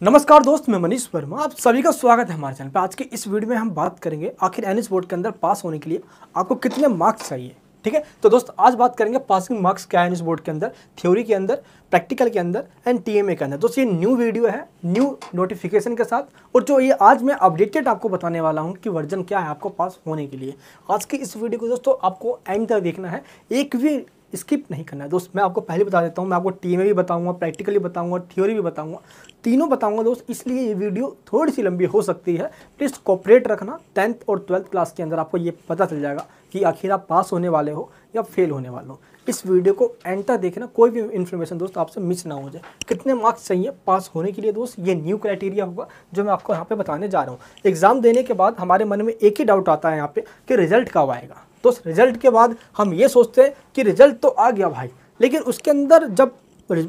नमस्कार दोस्त, मैं मनीष वर्मा, आप सभी का स्वागत है हमारे चैनल पर। आज के इस वीडियो में हम बात करेंगे आखिर एनएस बोर्ड के अंदर पास होने के लिए आपको कितने मार्क्स चाहिए। ठीक है, तो दोस्त आज बात करेंगे पासिंग मार्क्स क्या है एनएस बोर्ड के अंदर, थ्योरी के अंदर, प्रैक्टिकल के अंदर एंड टीएमए के अंदर। दोस्त ये न्यू वीडियो है, न्यू नोटिफिकेशन के साथ, और जो ये आज मैं अपडेटेड आपको बताने वाला हूँ कि वर्जन क्या है आपको पास होने के लिए। आज की इस वीडियो को दोस्तों आपको एंड तक देखना है, एक भी स्किप नहीं करना है। दोस्त मैं आपको पहले बता देता हूँ, मैं आपको टीएमए भी बताऊंगा, प्रैक्टिकली बताऊंगा, थ्योरी भी बताऊंगा, तीनों बताऊंगा दोस्त। इसलिए ये वीडियो थोड़ी सी लंबी हो सकती है, प्लीज़ कोऑपरेट रखना। 10th और 12th क्लास के अंदर आपको ये पता चल जाएगा कि आखिर आप पास होने वाले हो या फेल होने वाले हो। इस वीडियो को एंड तक देखना, कोई भी इन्फॉर्मेशन दोस्त आपसे मिस ना हो जाए। कितने मार्क्स चाहिए पास होने के लिए दोस्त, ये न्यू क्राइटेरिया होगा जो मैं आपको यहाँ पे बताने जा रहा हूँ। एग्जाम देने के बाद हमारे मन में एक ही डाउट आता है यहाँ पे कि रिजल्ट कब आएगा। दोस्त रिजल्ट के बाद हम ये सोचते हैं कि रिजल्ट तो आ गया भाई, लेकिन उसके अंदर जब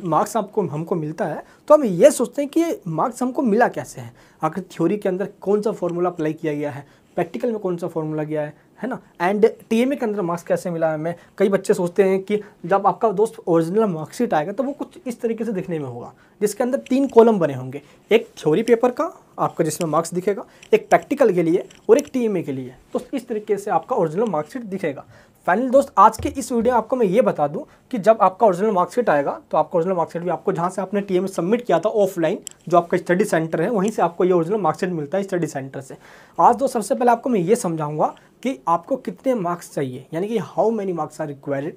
मार्क्स हमको मिलता है तो हम ये सोचते हैं कि मार्क्स हमको मिला कैसे है। आखिर थ्योरी के अंदर कौन सा फॉर्मूला अप्लाई किया गया है, प्रैक्टिकल में कौन सा फॉर्मूला गया है ना, एंड टीएमए के अंदर मार्क्स कैसे मिला है हमें। कई बच्चे सोचते हैं कि जब आपका दोस्त ओरिजिनल मार्कशीट आएगा तो वो कुछ इस तरीके से दिखने में होगा, जिसके अंदर 3 कॉलम बने होंगे, एक थ्योरी पेपर का आपका जिसमें मार्क्स दिखेगा, एक प्रैक्टिकल के लिए और एक टीएमए के लिए। तो इस तरीके से आपका ओरिजिनल मार्कशीट दिखेगा। फाइनल दोस्त आज के इस वीडियो में आपको मैं ये बता दूं कि जब आपका ओरिजिनल मार्कशीट आएगा तो आपका ओरिजिनल मार्कशीट भी आपको जहां से आपने टीएमए सबमिट किया था ऑफलाइन, जो आपका स्टडी सेंटर है, वहीं से आपको ये ओरिजिनल मार्कशीट मिलता है स्टडी सेंटर से। आज दोस्त सबसे पहले आपको मैं ये समझाऊंगा कि आपको कितने मार्क्स चाहिए, यानी कि how many marks are required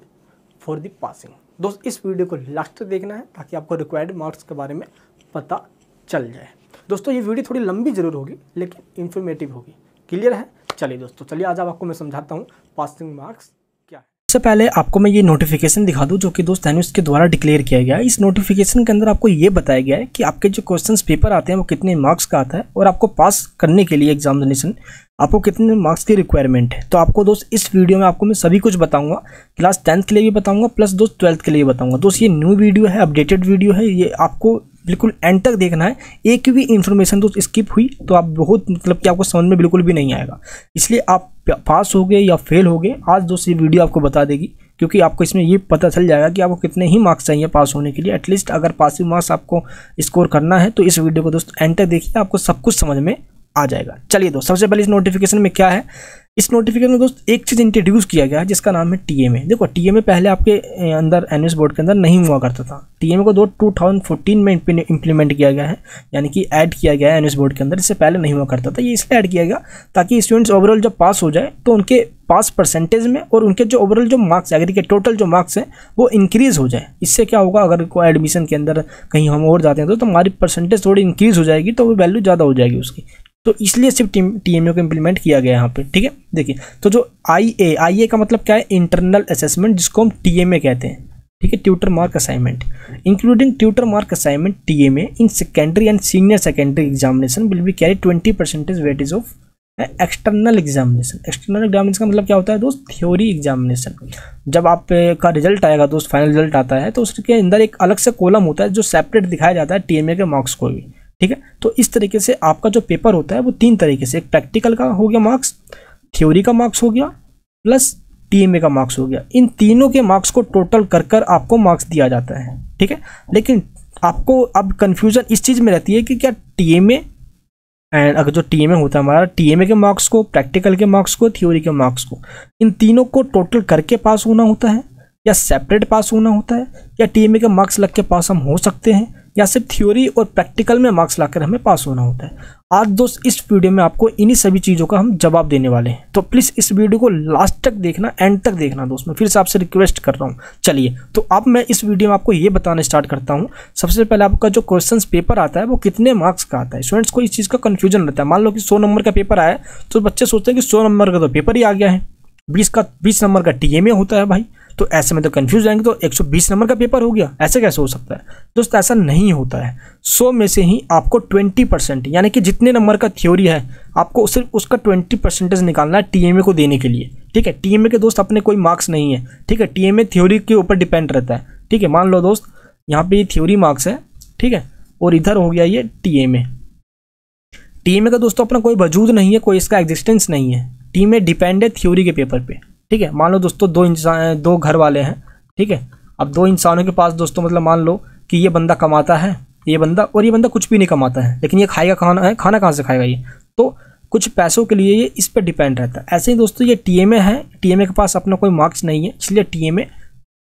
for the passing. दोस्त इस वीडियो को लास्ट तक देखना है ताकि आपको रिक्वायर्ड मार्क्स के बारे में पता चल जाए। दोस्तों ये वीडियो थोड़ी लंबी जरूर होगी लेकिन इन्फॉर्मेटिव होगी। क्लियर है? चलिए दोस्तों, चलिए आज आपको मैं समझाता हूँ पासिंग मार्क्स क्या है। सबसे पहले आपको मैं ये नोटिफिकेशन दिखा दूं जो कि दोस्त एनएस के द्वारा डिक्लेयर किया गया है। इस नोटिफिकेशन के अंदर आपको ये बताया गया है कि आपके जो क्वेश्चंस पेपर आते हैं वो कितने मार्क्स का आता है और आपको पास करने के लिए एग्जामिनेशन आपको कितने मार्क्स की रिक्वायरमेंट है। तो आपको दोस्त इस वीडियो में आपको मैं सभी कुछ बताऊंगा, क्लास 10th के लिए भी बताऊंगा, प्लस दोस्त 12th के लिए बताऊंगा। दोस्त ये न्यू वीडियो है, अपडेटेड वीडियो है, ये आपको बिल्कुल एंड तक देखना है। एक भी इन्फॉर्मेशन दोस्त स्किप हुई तो आप बहुत मतलब कि आपको समझ में बिल्कुल भी नहीं आएगा। इसलिए आप पास हो गए या फेल हो गए, आज दोस्त ये वीडियो आपको बता देगी, क्योंकि आपको इसमें ये पता चल जाएगा कि आपको कितने ही मार्क्स चाहिए पास होने के लिए। एटलीस्ट अगर पासिंग मार्क्स आपको स्कोर करना है तो इस वीडियो को दोस्त एंड तक देखिए, आपको सब कुछ समझ में आ जाएगा। चलिए दोस्त सबसे पहले इस नोटिफिकेशन में क्या है। इस नोटिफिकेशन में दोस्त एक चीज़ इंट्रोड्यूस किया गया है जिसका नाम है टीएमए। देखो टीएमए पहले आपके अंदर एनएस बोर्ड के अंदर नहीं हुआ करता था। टीएमए को 2014 में इंप्लीमेंट किया गया है, यानी कि ऐड किया गया है एनएस बोर्ड के अंदर। इससे पहले नहीं हुआ करता था, ये इसलिए ऐड किया गया ताकि स्टूडेंट्स ओवरऑल जब पास हो जाए तो उनके पास परसेंटेज में और उनके जो ओवरऑल जो मार्क्स एग्री के टोटल जो मार्क्स हैं वो इंक्रीज़ हो जाए। इससे क्या होगा, अगर कोई एडमिशन के अंदर कहीं हम और जाते हैं तो हमारी परसेंटेज थोड़ी इंक्रीज़ हो जाएगी, तो वो वैल्यू ज़्यादा हो जाएगी उसकी। तो इसलिए सिर्फ टीएमए को इम्प्लीमेंट किया गया यहाँ पे। ठीक है, देखिए तो जो आईए का मतलब क्या है, इंटरनल असेसमेंट, जिसको हम टीएमए कहते हैं। ठीक है, tutor mark assignment including tutor mark assignment TMA in secondary and senior secondary examination will be carry 20% weightage of external examination. External examination का मतलब क्या होता है दोस्त, थ्योरी एग्जामिनेशन। जब आप का रिजल्ट आएगा दोस्त, फाइनल रिजल्ट आता है तो उसके अंदर एक अलग से कॉलम होता है जो सेपरेट दिखाया जाता है टीएमए के मार्क्स को भी। ठीक है, तो इस तरीके से आपका जो पेपर होता है वो 3 तरीके से, एक प्रैक्टिकल का हो गया मार्क्स, थ्योरी का मार्क्स हो गया, प्लस टीएमए का मार्क्स हो गया। इन तीनों के मार्क्स को टोटल कर आपको मार्क्स दिया जाता है। ठीक है, लेकिन आपको अब कंफ्यूजन इस चीज़ में रहती है कि क्या टीएमए एंड अगर जो टीएमए होता है हमारा, टीएमए के मार्क्स को, प्रैक्टिकल के मार्क्स को, थ्योरी के मार्क्स को, इन तीनों को टोटल करके पास होना होता है या सेपरेट पास होना होता है, या टीएमए के मार्क्स लग के पास हम हो सकते हैं, या सिर्फ थ्योरी और प्रैक्टिकल में मार्क्स लाकर हमें पास होना होता है। आज दोस्त इस वीडियो में आपको इन्हीं सभी चीज़ों का हम जवाब देने वाले हैं, तो प्लीज़ इस वीडियो को लास्ट तक देखना, एंड तक देखना दोस्त। मैं फिर से आपसे रिक्वेस्ट कर रहा हूँ। चलिए तो अब मैं इस वीडियो में आपको ये बताना स्टार्ट करता हूँ। सबसे पहले आपका जो क्वेश्चन पेपर आता है वो कितने मार्क्स का आता है। स्टूडेंट्स को इस चीज़ का कन्फ्यूजन रहता है। मान लो कि 100 नंबर का पेपर आया तो बच्चे सोचते हैं कि 100 नंबर का तो पेपर ही आ गया है, 20 नंबर का टीएमए होता है भाई, तो ऐसे में तो कंफ्यूज जाएंगे, तो 120 नंबर का पेपर हो गया, ऐसे कैसे हो सकता है दोस्त। ऐसा नहीं होता है। 100 में से ही आपको 20%, यानी कि जितने नंबर का थ्योरी है आपको सिर्फ उसका 20% निकालना है टीएमए को देने के लिए। ठीक है, टीएमए के दोस्त अपने कोई मार्क्स नहीं है। ठीक है, टीएमए थ्योरी के ऊपर डिपेंड रहता है। ठीक है, मान लो दोस्त यहाँ पे ये थ्योरी मार्क्स है, ठीक है, और इधर हो गया ये टीएमए। टीएमए का दोस्तों अपना कोई वजूद नहीं है, कोई इसका एग्जिस्टेंस नहीं है। टीएमए डिपेंड है थ्योरी के पेपर पे। ठीक है, मान लो दोस्तों दो घर वाले हैं। ठीक है, अब 2 इंसानों के पास दोस्तों मतलब मान लो कि ये बंदा कमाता है ये बंदा, और ये बंदा कुछ भी नहीं कमाता है, लेकिन ये खाएगा खाना है, खाना कहाँ से खाएगा ये, तो कुछ पैसों के लिए ये इस पर डिपेंड रहता है। ऐसे ही दोस्तों ये टीएमए है, टीएमए के पास अपना कोई मार्क्स नहीं है, इसलिए टीएमए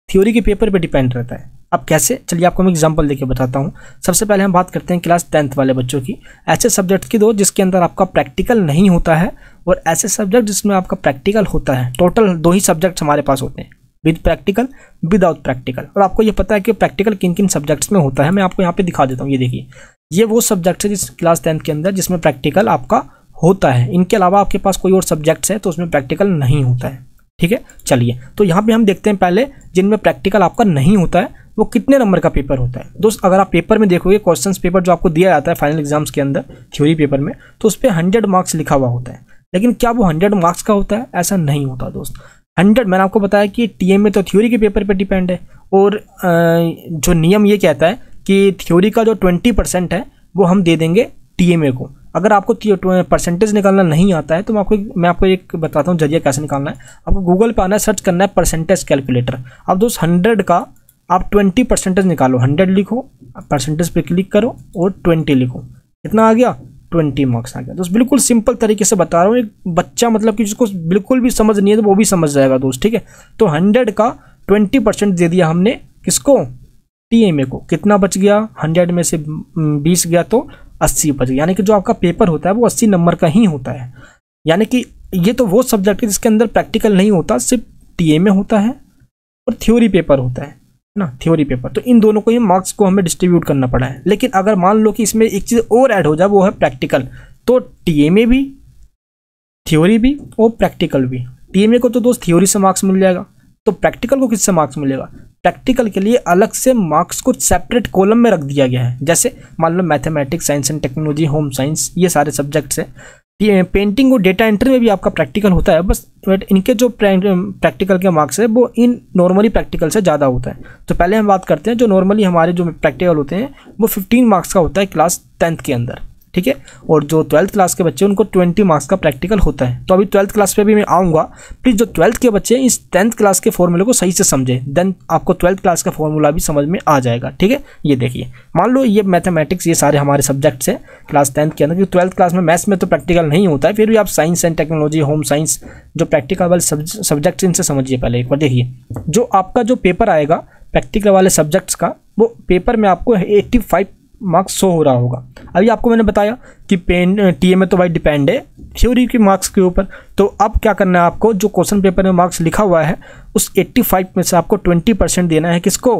थ्योरी के पेपर पे डिपेंड रहता है। अब कैसे, चलिए आपको मैं एग्जांपल देके बताता हूँ। सबसे पहले हम बात करते हैं क्लास 10th वाले बच्चों की, ऐसे सब्जेक्ट की दो जिसके अंदर आपका प्रैक्टिकल नहीं होता है, और ऐसे सब्जेक्ट जिसमें आपका प्रैक्टिकल होता है। टोटल 2 ही सब्जेक्ट्स हमारे पास होते हैं, विद प्रैक्टिकल, विदाउट प्रैक्टिकल। और आपको ये पता है कि प्रैक्टिकल किन किन सब्जेक्ट्स में होता है, मैं आपको यहाँ पे दिखा देता हूँ। ये देखिए, ये वो सब्जेक्ट है जिस क्लास 10th के अंदर जिसमें प्रैक्टिकल आपका होता है। इनके अलावा आपके पास कोई और सब्जेक्ट्स है तो उसमें प्रैक्टिकल नहीं होता है, ठीक है। चलिए, तो यहाँ पे हम देखते हैं पहले जिनमें प्रैक्टिकल आपका नहीं होता है वो कितने नंबर का पेपर होता है। दोस्त, अगर आप पेपर में देखोगे, क्वेश्चंस पेपर जो आपको दिया जाता है फाइनल एग्जाम्स के अंदर थ्योरी पेपर में, तो उस पर 100 मार्क्स लिखा हुआ होता है। लेकिन क्या वो 100 मार्क्स का होता है? ऐसा नहीं होता दोस्त। 100, मैंने आपको बताया कि टीएमए तो थ्योरी के पेपर पर डिपेंड है, और जो नियम ये कहता है कि थ्योरी का जो 20% है वो हम दे देंगे टीएमए को। अगर आपको परसेंटेज निकालना नहीं आता है तो मैं आपको एक बताता हूँ जरिया कैसे निकालना है। आपको गूगल पे आना है, सर्च करना है परसेंटेज कैलकुलेटर। अब दोस्त 100 का आप 20% निकालो, 100 लिखो, परसेंटेज पे क्लिक करो और 20 लिखो, कितना आ गया? 20 मार्क्स आ गया। दोस्त बिल्कुल सिंपल तरीके से बता रहा हूँ, एक बच्चा मतलब कि जिसको बिल्कुल भी समझ नहीं है तो वो भी समझ जाएगा दोस्त, ठीक है। तो 100 का 20% दे दिया हमने, किसको? टीएमए को। कितना बच गया? 100 में से 20 गया तो 80 बच गया। यानी कि जो आपका पेपर होता है वो 80 नंबर का ही होता है। यानी कि ये तो वो सब्जेक्ट है जिसके अंदर प्रैक्टिकल नहीं होता, सिर्फ टीएमए होता है और थ्योरी पेपर होता है ना, थ्योरी पेपर। तो इन दोनों को ही मार्क्स को हमें डिस्ट्रीब्यूट करना पड़ा है। लेकिन अगर मान लो कि इसमें एक चीज़ और ऐड हो जाए, वो है प्रैक्टिकल, तो टीएमए भी, थ्योरी भी और प्रैक्टिकल भी। टीएमए को तो दोस्त थ्योरी से मार्क्स मिल जाएगा, तो प्रैक्टिकल को किससे मार्क्स मिलेगा? प्रैक्टिकल के लिए अलग से मार्क्स को सेपरेट कॉलम में रख दिया गया है। जैसे मान लो mathematics, science and technology, home science, ये सारे सब्जेक्ट्स हैं। पेंटिंग और डेटा एंट्री में भी आपका प्रैक्टिकल होता है, बस इनके जो प्रैक्टिकल के मार्क्स है वो इन नॉर्मली प्रैक्टिकल से ज़्यादा होता है। तो पहले हम बात करते हैं जो नॉर्मली हमारे जो प्रैक्टिकल होते हैं वो 15 मार्क्स का होता है क्लास 10th के अंदर, ठीक है। और जो 12th क्लास के बच्चे उनको 20 मार्क्स का प्रैक्टिकल होता है। तो अभी 12th क्लास पे भी मैं आऊँगा। प्लीज़ जो 12th के बच्चे हैं इस 10th क्लास के फॉर्मूले को सही से समझें, देन आपको 12th क्लास का फॉर्मूला भी समझ में आ जाएगा, ठीक है। ये देखिए, मान लो ये मैथमेटिक्स, ये सारे हमारे सब्जेक्ट्स हैं क्लास 10th के अंदर, क्योंकि 12th क्लास में मैथ्स में तो प्रैक्टिकल नहीं होता है, फिर भी आप science and technology, home science, जो प्रैक्टिकल वाले सब्जेक्ट्स इनसे समझिए पहले एक बार। देखिए, जो आपका जो पेपर आएगा प्रैक्टिकल वाले सब्जेक्ट्स का, वो पेपर में आपको 85 मार्क्स शो हो रहा होगा। अभी आपको मैंने बताया कि टीएमए तो भाई डिपेंड है थ्योरी के मार्क्स के ऊपर। तो अब क्या करना है आपको, जो क्वेश्चन पेपर में मार्क्स लिखा हुआ है उस 85 में से आपको 20% देना है, किसको?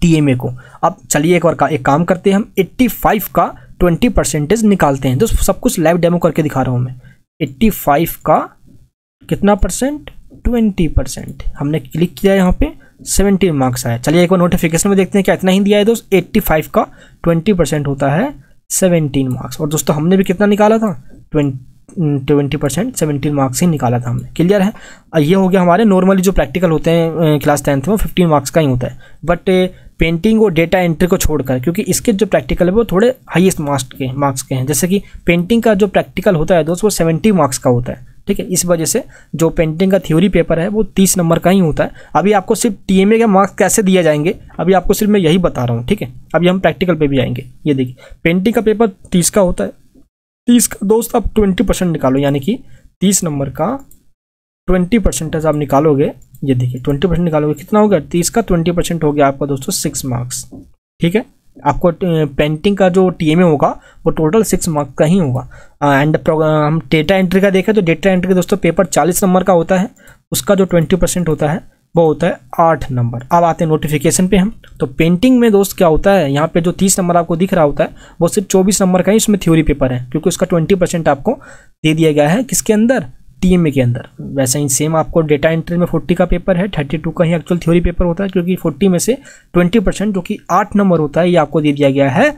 टीएमए को। अब चलिए एक काम करते हैं, हम 85 का 20% निकालते हैं। दोस्तों सब कुछ लाइव डेमो करके दिखा रहा हूँ मैं। 85 का कितना परसेंट? 20%। हमने क्लिक किया यहाँ पे, 17 मार्क्स आया। चलिए एक बार नोटिफिकेशन में देखते हैं क्या इतना ही दिया है दोस्त। 85 का 20% होता है 17 मार्क्स। और दोस्तों हमने भी कितना निकाला था? 20%, 17 मार्क्स ही निकाला था हमने। क्लियर है? ये हो गया हमारे नॉर्मली जो प्रैक्टिकल होते हैं क्लास 10th में, 15 मार्क्स का ही होता है। बट पेंटिंग और डेटा एंट्री को छोड़कर, क्योंकि इसके जो प्रैक्टिकल है वो थोड़े हाईएस्ट मार्क्स के हैं। जैसे कि पेंटिंग का जो प्रैक्टिकल होता है दोस्त वो 70 मार्क्स का होता है, ठीक है। इस वजह से जो पेंटिंग का थ्योरी पेपर है वो 30 नंबर का ही होता है। अभी आपको सिर्फ टीएमए के मार्क्स कैसे दिए जाएंगे अभी आपको सिर्फ मैं यही बता रहा हूँ, ठीक है। अभी हम प्रैक्टिकल पे भी आएंगे। ये देखिए, पेंटिंग का पेपर 30 का होता है। 30 का दोस्त आप 20% निकालो, यानी कि 30 नंबर का 20% आप निकालोगे। ये देखिए 20% निकालोगे, कितना हो गया? 30 का 20% हो गया आपका दोस्तों 6 मार्क्स, ठीक है। आपको पेंटिंग का जो टीएमए होगा वो टोटल 6 मार्क्स का ही होगा। एंड हम डेटा एंट्री का देखें तो डेटा एंट्री का दोस्तों पेपर 40 नंबर का होता है, उसका जो 20% होता है वो होता है 8 नंबर। अब आते हैं नोटिफिकेशन पे हम। तो पेंटिंग में दोस्त क्या होता है, यहाँ पे जो 30 नंबर आपको दिख रहा होता है वो सिर्फ 24 नंबर का ही उसमें थ्योरी पेपर है, क्योंकि उसका 20% आपको दे दिया गया है किसके अंदर? टीएमए के अंदर। वैसे ही सेम आपको डेटा एंट्री में 40 का पेपर है, 32 का ही एक्चुअल थ्योरी पेपर होता है, क्योंकि 40 में से 20% जो कि 8 नंबर होता है ये आपको दे दिया गया है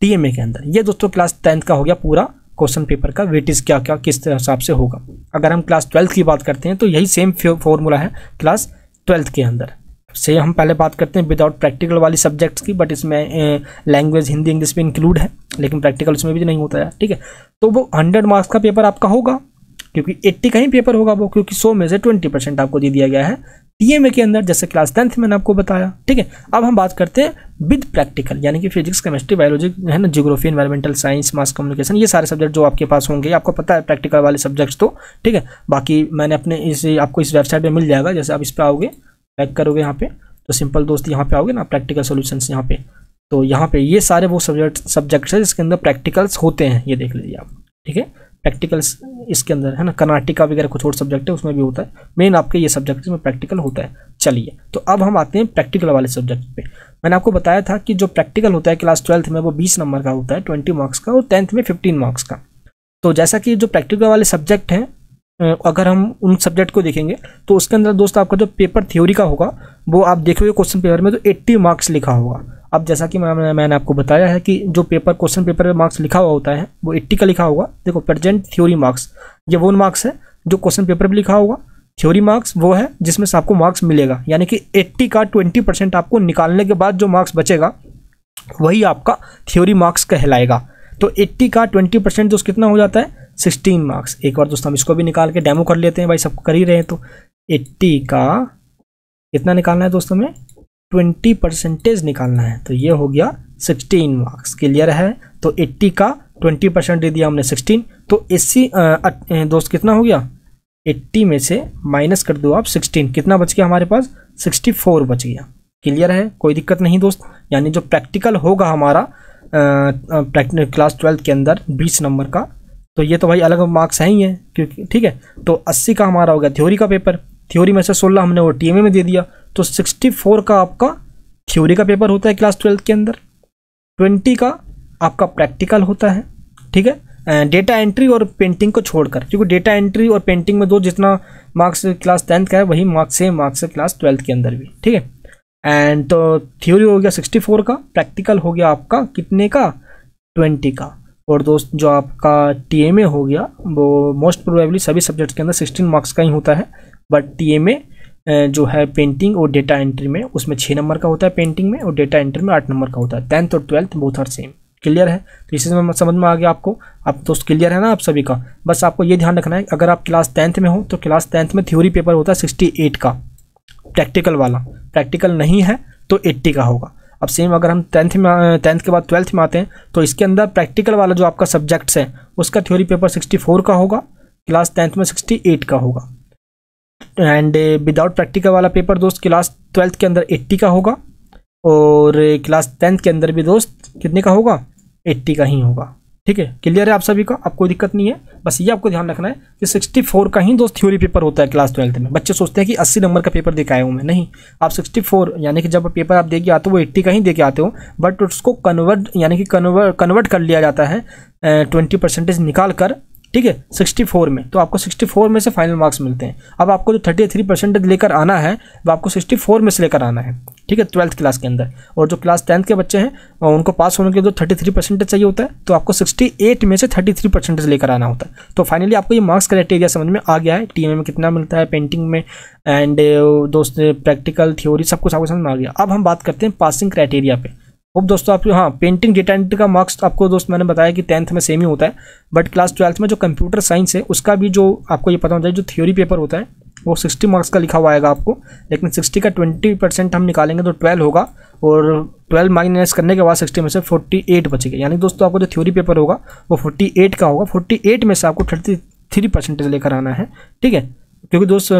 टीएमए के अंदर। ये दोस्तों क्लास 10th का हो गया पूरा क्वेश्चन पेपर का वेटेज क्या क्या किस हिसाब से होगा। अगर हम क्लास 12th की बात करते हैं तो यही सेम फॉर्मूला है क्लास 12th के अंदर से। हम पहले बात करते हैं विदाउट प्रैक्टिकल वाली सब्जेक्ट्स की, बट इसमें लैंग्वेज हिंदी इंग्लिश भी इंक्लूड है, लेकिन प्रैक्टिकल इसमें भी नहीं होता है, ठीक है। तो वो 100 मार्क्स का पेपर आपका होगा। क्योंकि 80 का ही पेपर होगा वो, क्योंकि 100 में से 20% आपको दे दिया गया है टीएमए के अंदर, जैसे क्लास 10th मैंने आपको बताया। ठीक है, अब हम बात करते हैं विद प्रैक्टिकल, यानी कि फिजिक्स, केमिस्ट्री, बायोलॉजी है ना, geography, environmental science, mass communication, ये सारे सब्जेक्ट जो आपके पास होंगे, आपको पता है प्रैक्टिकल वाले सब्जेक्ट्स तो। ठीक है, बाकी मैंने अपने आपको इस वेबसाइट पर मिल जाएगा। जैसे आप इस पर आओगे, टाइप करोगे यहाँ पे, तो सिंपल दोस्त यहाँ पे आओगे ना, प्रैक्टिकल सॉल्यूशंस यहाँ पे, तो यहाँ पे ये सारे वो सब्जेक्ट्स है जिसके अंदर प्रैक्टिकल्स होते हैं, ये देख लीजिए आप। ठीक है, प्रैक्टिकल्स इसके अंदर है ना, कर्नाटिका वगैरह कुछ और सब्जेक्ट है उसमें भी होता है, मेन आपके ये सब्जेक्ट इसमें प्रैक्टिकल होता है। चलिए, तो अब हम आते हैं प्रैक्टिकल वाले सब्जेक्ट पे। मैंने आपको बताया था कि जो प्रैक्टिकल होता है क्लास 12th में वो 20 नंबर का होता है, 20 मार्क्स का, और 10th में 15 मार्क्स का। तो जैसा कि जो प्रैक्टिकल वाले सब्जेक्ट हैं, अगर हम उन सब्जेक्ट को देखेंगे तो उसके अंदर दोस्त आपका जो पेपर थ्योरी का होगा वो आप देखोगे क्वेश्चन पेपर में तो 80 मार्क्स लिखा होगा। अब जैसा कि मैंने आपको बताया है कि जो पेपर क्वेश्चन पेपर में मार्क्स लिखा हुआ होता है वो 80 का लिखा होगा। देखो, प्रेजेंट थ्योरी मार्क्स, ये वो मार्क्स है जो क्वेश्चन पेपर में लिखा होगा। थ्योरी मार्क्स वो है जिसमें से आपको मार्क्स मिलेगा, यानी कि 80 का 20% आपको निकालने के बाद जो मार्क्स बचेगा वही आपका थ्योरी मार्क्स कहलाएगा। तो 80 का 20% दोस्त कितना हो जाता है, 16 मार्क्स। एक बार दोस्त हम इसको भी निकाल के डेमो कर लेते हैं, भाई सबको कर ही रहे हैं। तो 80 का कितना निकालना है दोस्तों में, 20% निकालना है, तो ये हो गया 16 मार्क्स। क्लियर है, तो 80 का 20% दे दिया हमने 16, तो 80 दोस्त कितना हो गया, 80 में से माइनस कर दो आप 16, कितना बच गया हमारे पास, 64 बच गया। क्लियर है, कोई दिक्कत नहीं दोस्त। यानी जो प्रैक्टिकल होगा हमारा क्लास 12th के अंदर 20 नंबर का, तो ये तो भाई अलग मार्क्स हैं ही है, क्योंकि ठीक है। तो 80 का हमारा हो गया थ्योरी का पेपर, थ्योरी में से 16 हमने वो टीएमए में दे दिया, तो 64 का आपका थ्योरी का पेपर होता है क्लास 12th के अंदर, 20 का आपका प्रैक्टिकल होता है। ठीक है, डेटा एंट्री और पेंटिंग को छोड़कर, क्योंकि डेटा एंट्री और पेंटिंग में दो जितना मार्क्स क्लास 10th का है वही मार्क्स सेम मार्क्स है क्लास 12th के अंदर भी। ठीक है, एंड तो थ्योरी हो गया 64 का, प्रैक्टिकल हो गया आपका कितने का, 20 का, और दोस्त जो आपका टीएमए हो गया वो मोस्ट प्रोबेबली सभी सब्जेक्ट्स के अंदर 16 मार्क्स का ही होता है, बट टीएमए जो है पेंटिंग और डेटा एंट्री में उसमें 6 नंबर का होता है पेंटिंग में, और डेटा एंट्री में 8 नंबर का होता है। 10th और 12th both are same. Clear है, तो इसी से समझ में आ गया आपको। आप दोस्त क्लियर है ना आप सभी का। बस आपको ये ध्यान रखना है, अगर आप क्लास 10th में हो तो क्लास 10th में थ्योरी पेपर होता है 68 का, प्रैक्टिकल वाला। प्रैक्टिकल नहीं है तो 80 का होगा। अब सेम अगर हम 10th के बाद 12th में आते हैं तो इसके अंदर प्रैक्टिकल वाला जो आपका सब्जेक्ट्स है उसका थ्योरी पेपर 64 का होगा, क्लास 10th में 68 का होगा, एंड विदाउट प्रैक्टिकल वाला पेपर दोस्त क्लास 12th के अंदर 80 का होगा, और क्लास 10th के अंदर भी दोस्त कितने का होगा, 80 का ही होगा। ठीक है, क्लियर है आप सभी का, अब कोई दिक्कत नहीं है। बस ये आपको ध्यान रखना है कि 64 का ही दोस्त थ्योरी पेपर होता है क्लास 12th में। बच्चे सोचते हैं कि 80 नंबर का पेपर दे के आया हूँ मैं, नहीं, आप 64 यानी कि जब पेपर आप दे के आते हो वो 80 का ही दे के आते हो, बट उसको कन्वर्ट कर लिया जाता है 20% निकाल कर। ठीक है, 64 में, तो आपको 64 में से फाइनल मार्क्स मिलते हैं। अब आपको जो 33% लेकर आना है वो आपको 64 में से लेकर आना है। ठीक है, 12th क्लास के अंदर। और जो क्लास 10th के बच्चे हैं उनको पास होने के लिए जो 33% चाहिए होता है, तो आपको 68 में से 33% लेकर आना होता है। तो फाइनली आपको ये मार्क्स क्राइटेरिया समझ में आ गया है, टीएमए में कितना मिलता है, पेंटिंग में, एंड दोस्त प्रैक्टिकल थ्योरी सब कुछ आपको समझ में आ गया। अब हम बात करते हैं पासिंग क्राइटेरिया पे। अब दोस्तों आप, हाँ, पेंटिंग डेटा एंट्री का मार्क्स आपको दोस्त मैंने बताया कि 10th में सेम ही होता है, बट क्लास 12th में जो कंप्यूटर साइंस है उसका भी जो आपको ये पता होता है, जो थ्योरी पेपर होता है वो 60 मार्क्स का लिखा हुआ आएगा आपको, लेकिन 60 का 20% हम निकालेंगे तो 12 होगा, और 12 माइनस करने के बाद 60 में से 48 बचेगा। यानी दोस्तों आपको जो थ्योरी पेपर होगा वो 48 का होगा, 48 में से आपको 33% लेकर आना है। ठीक है, क्योंकि दोस्त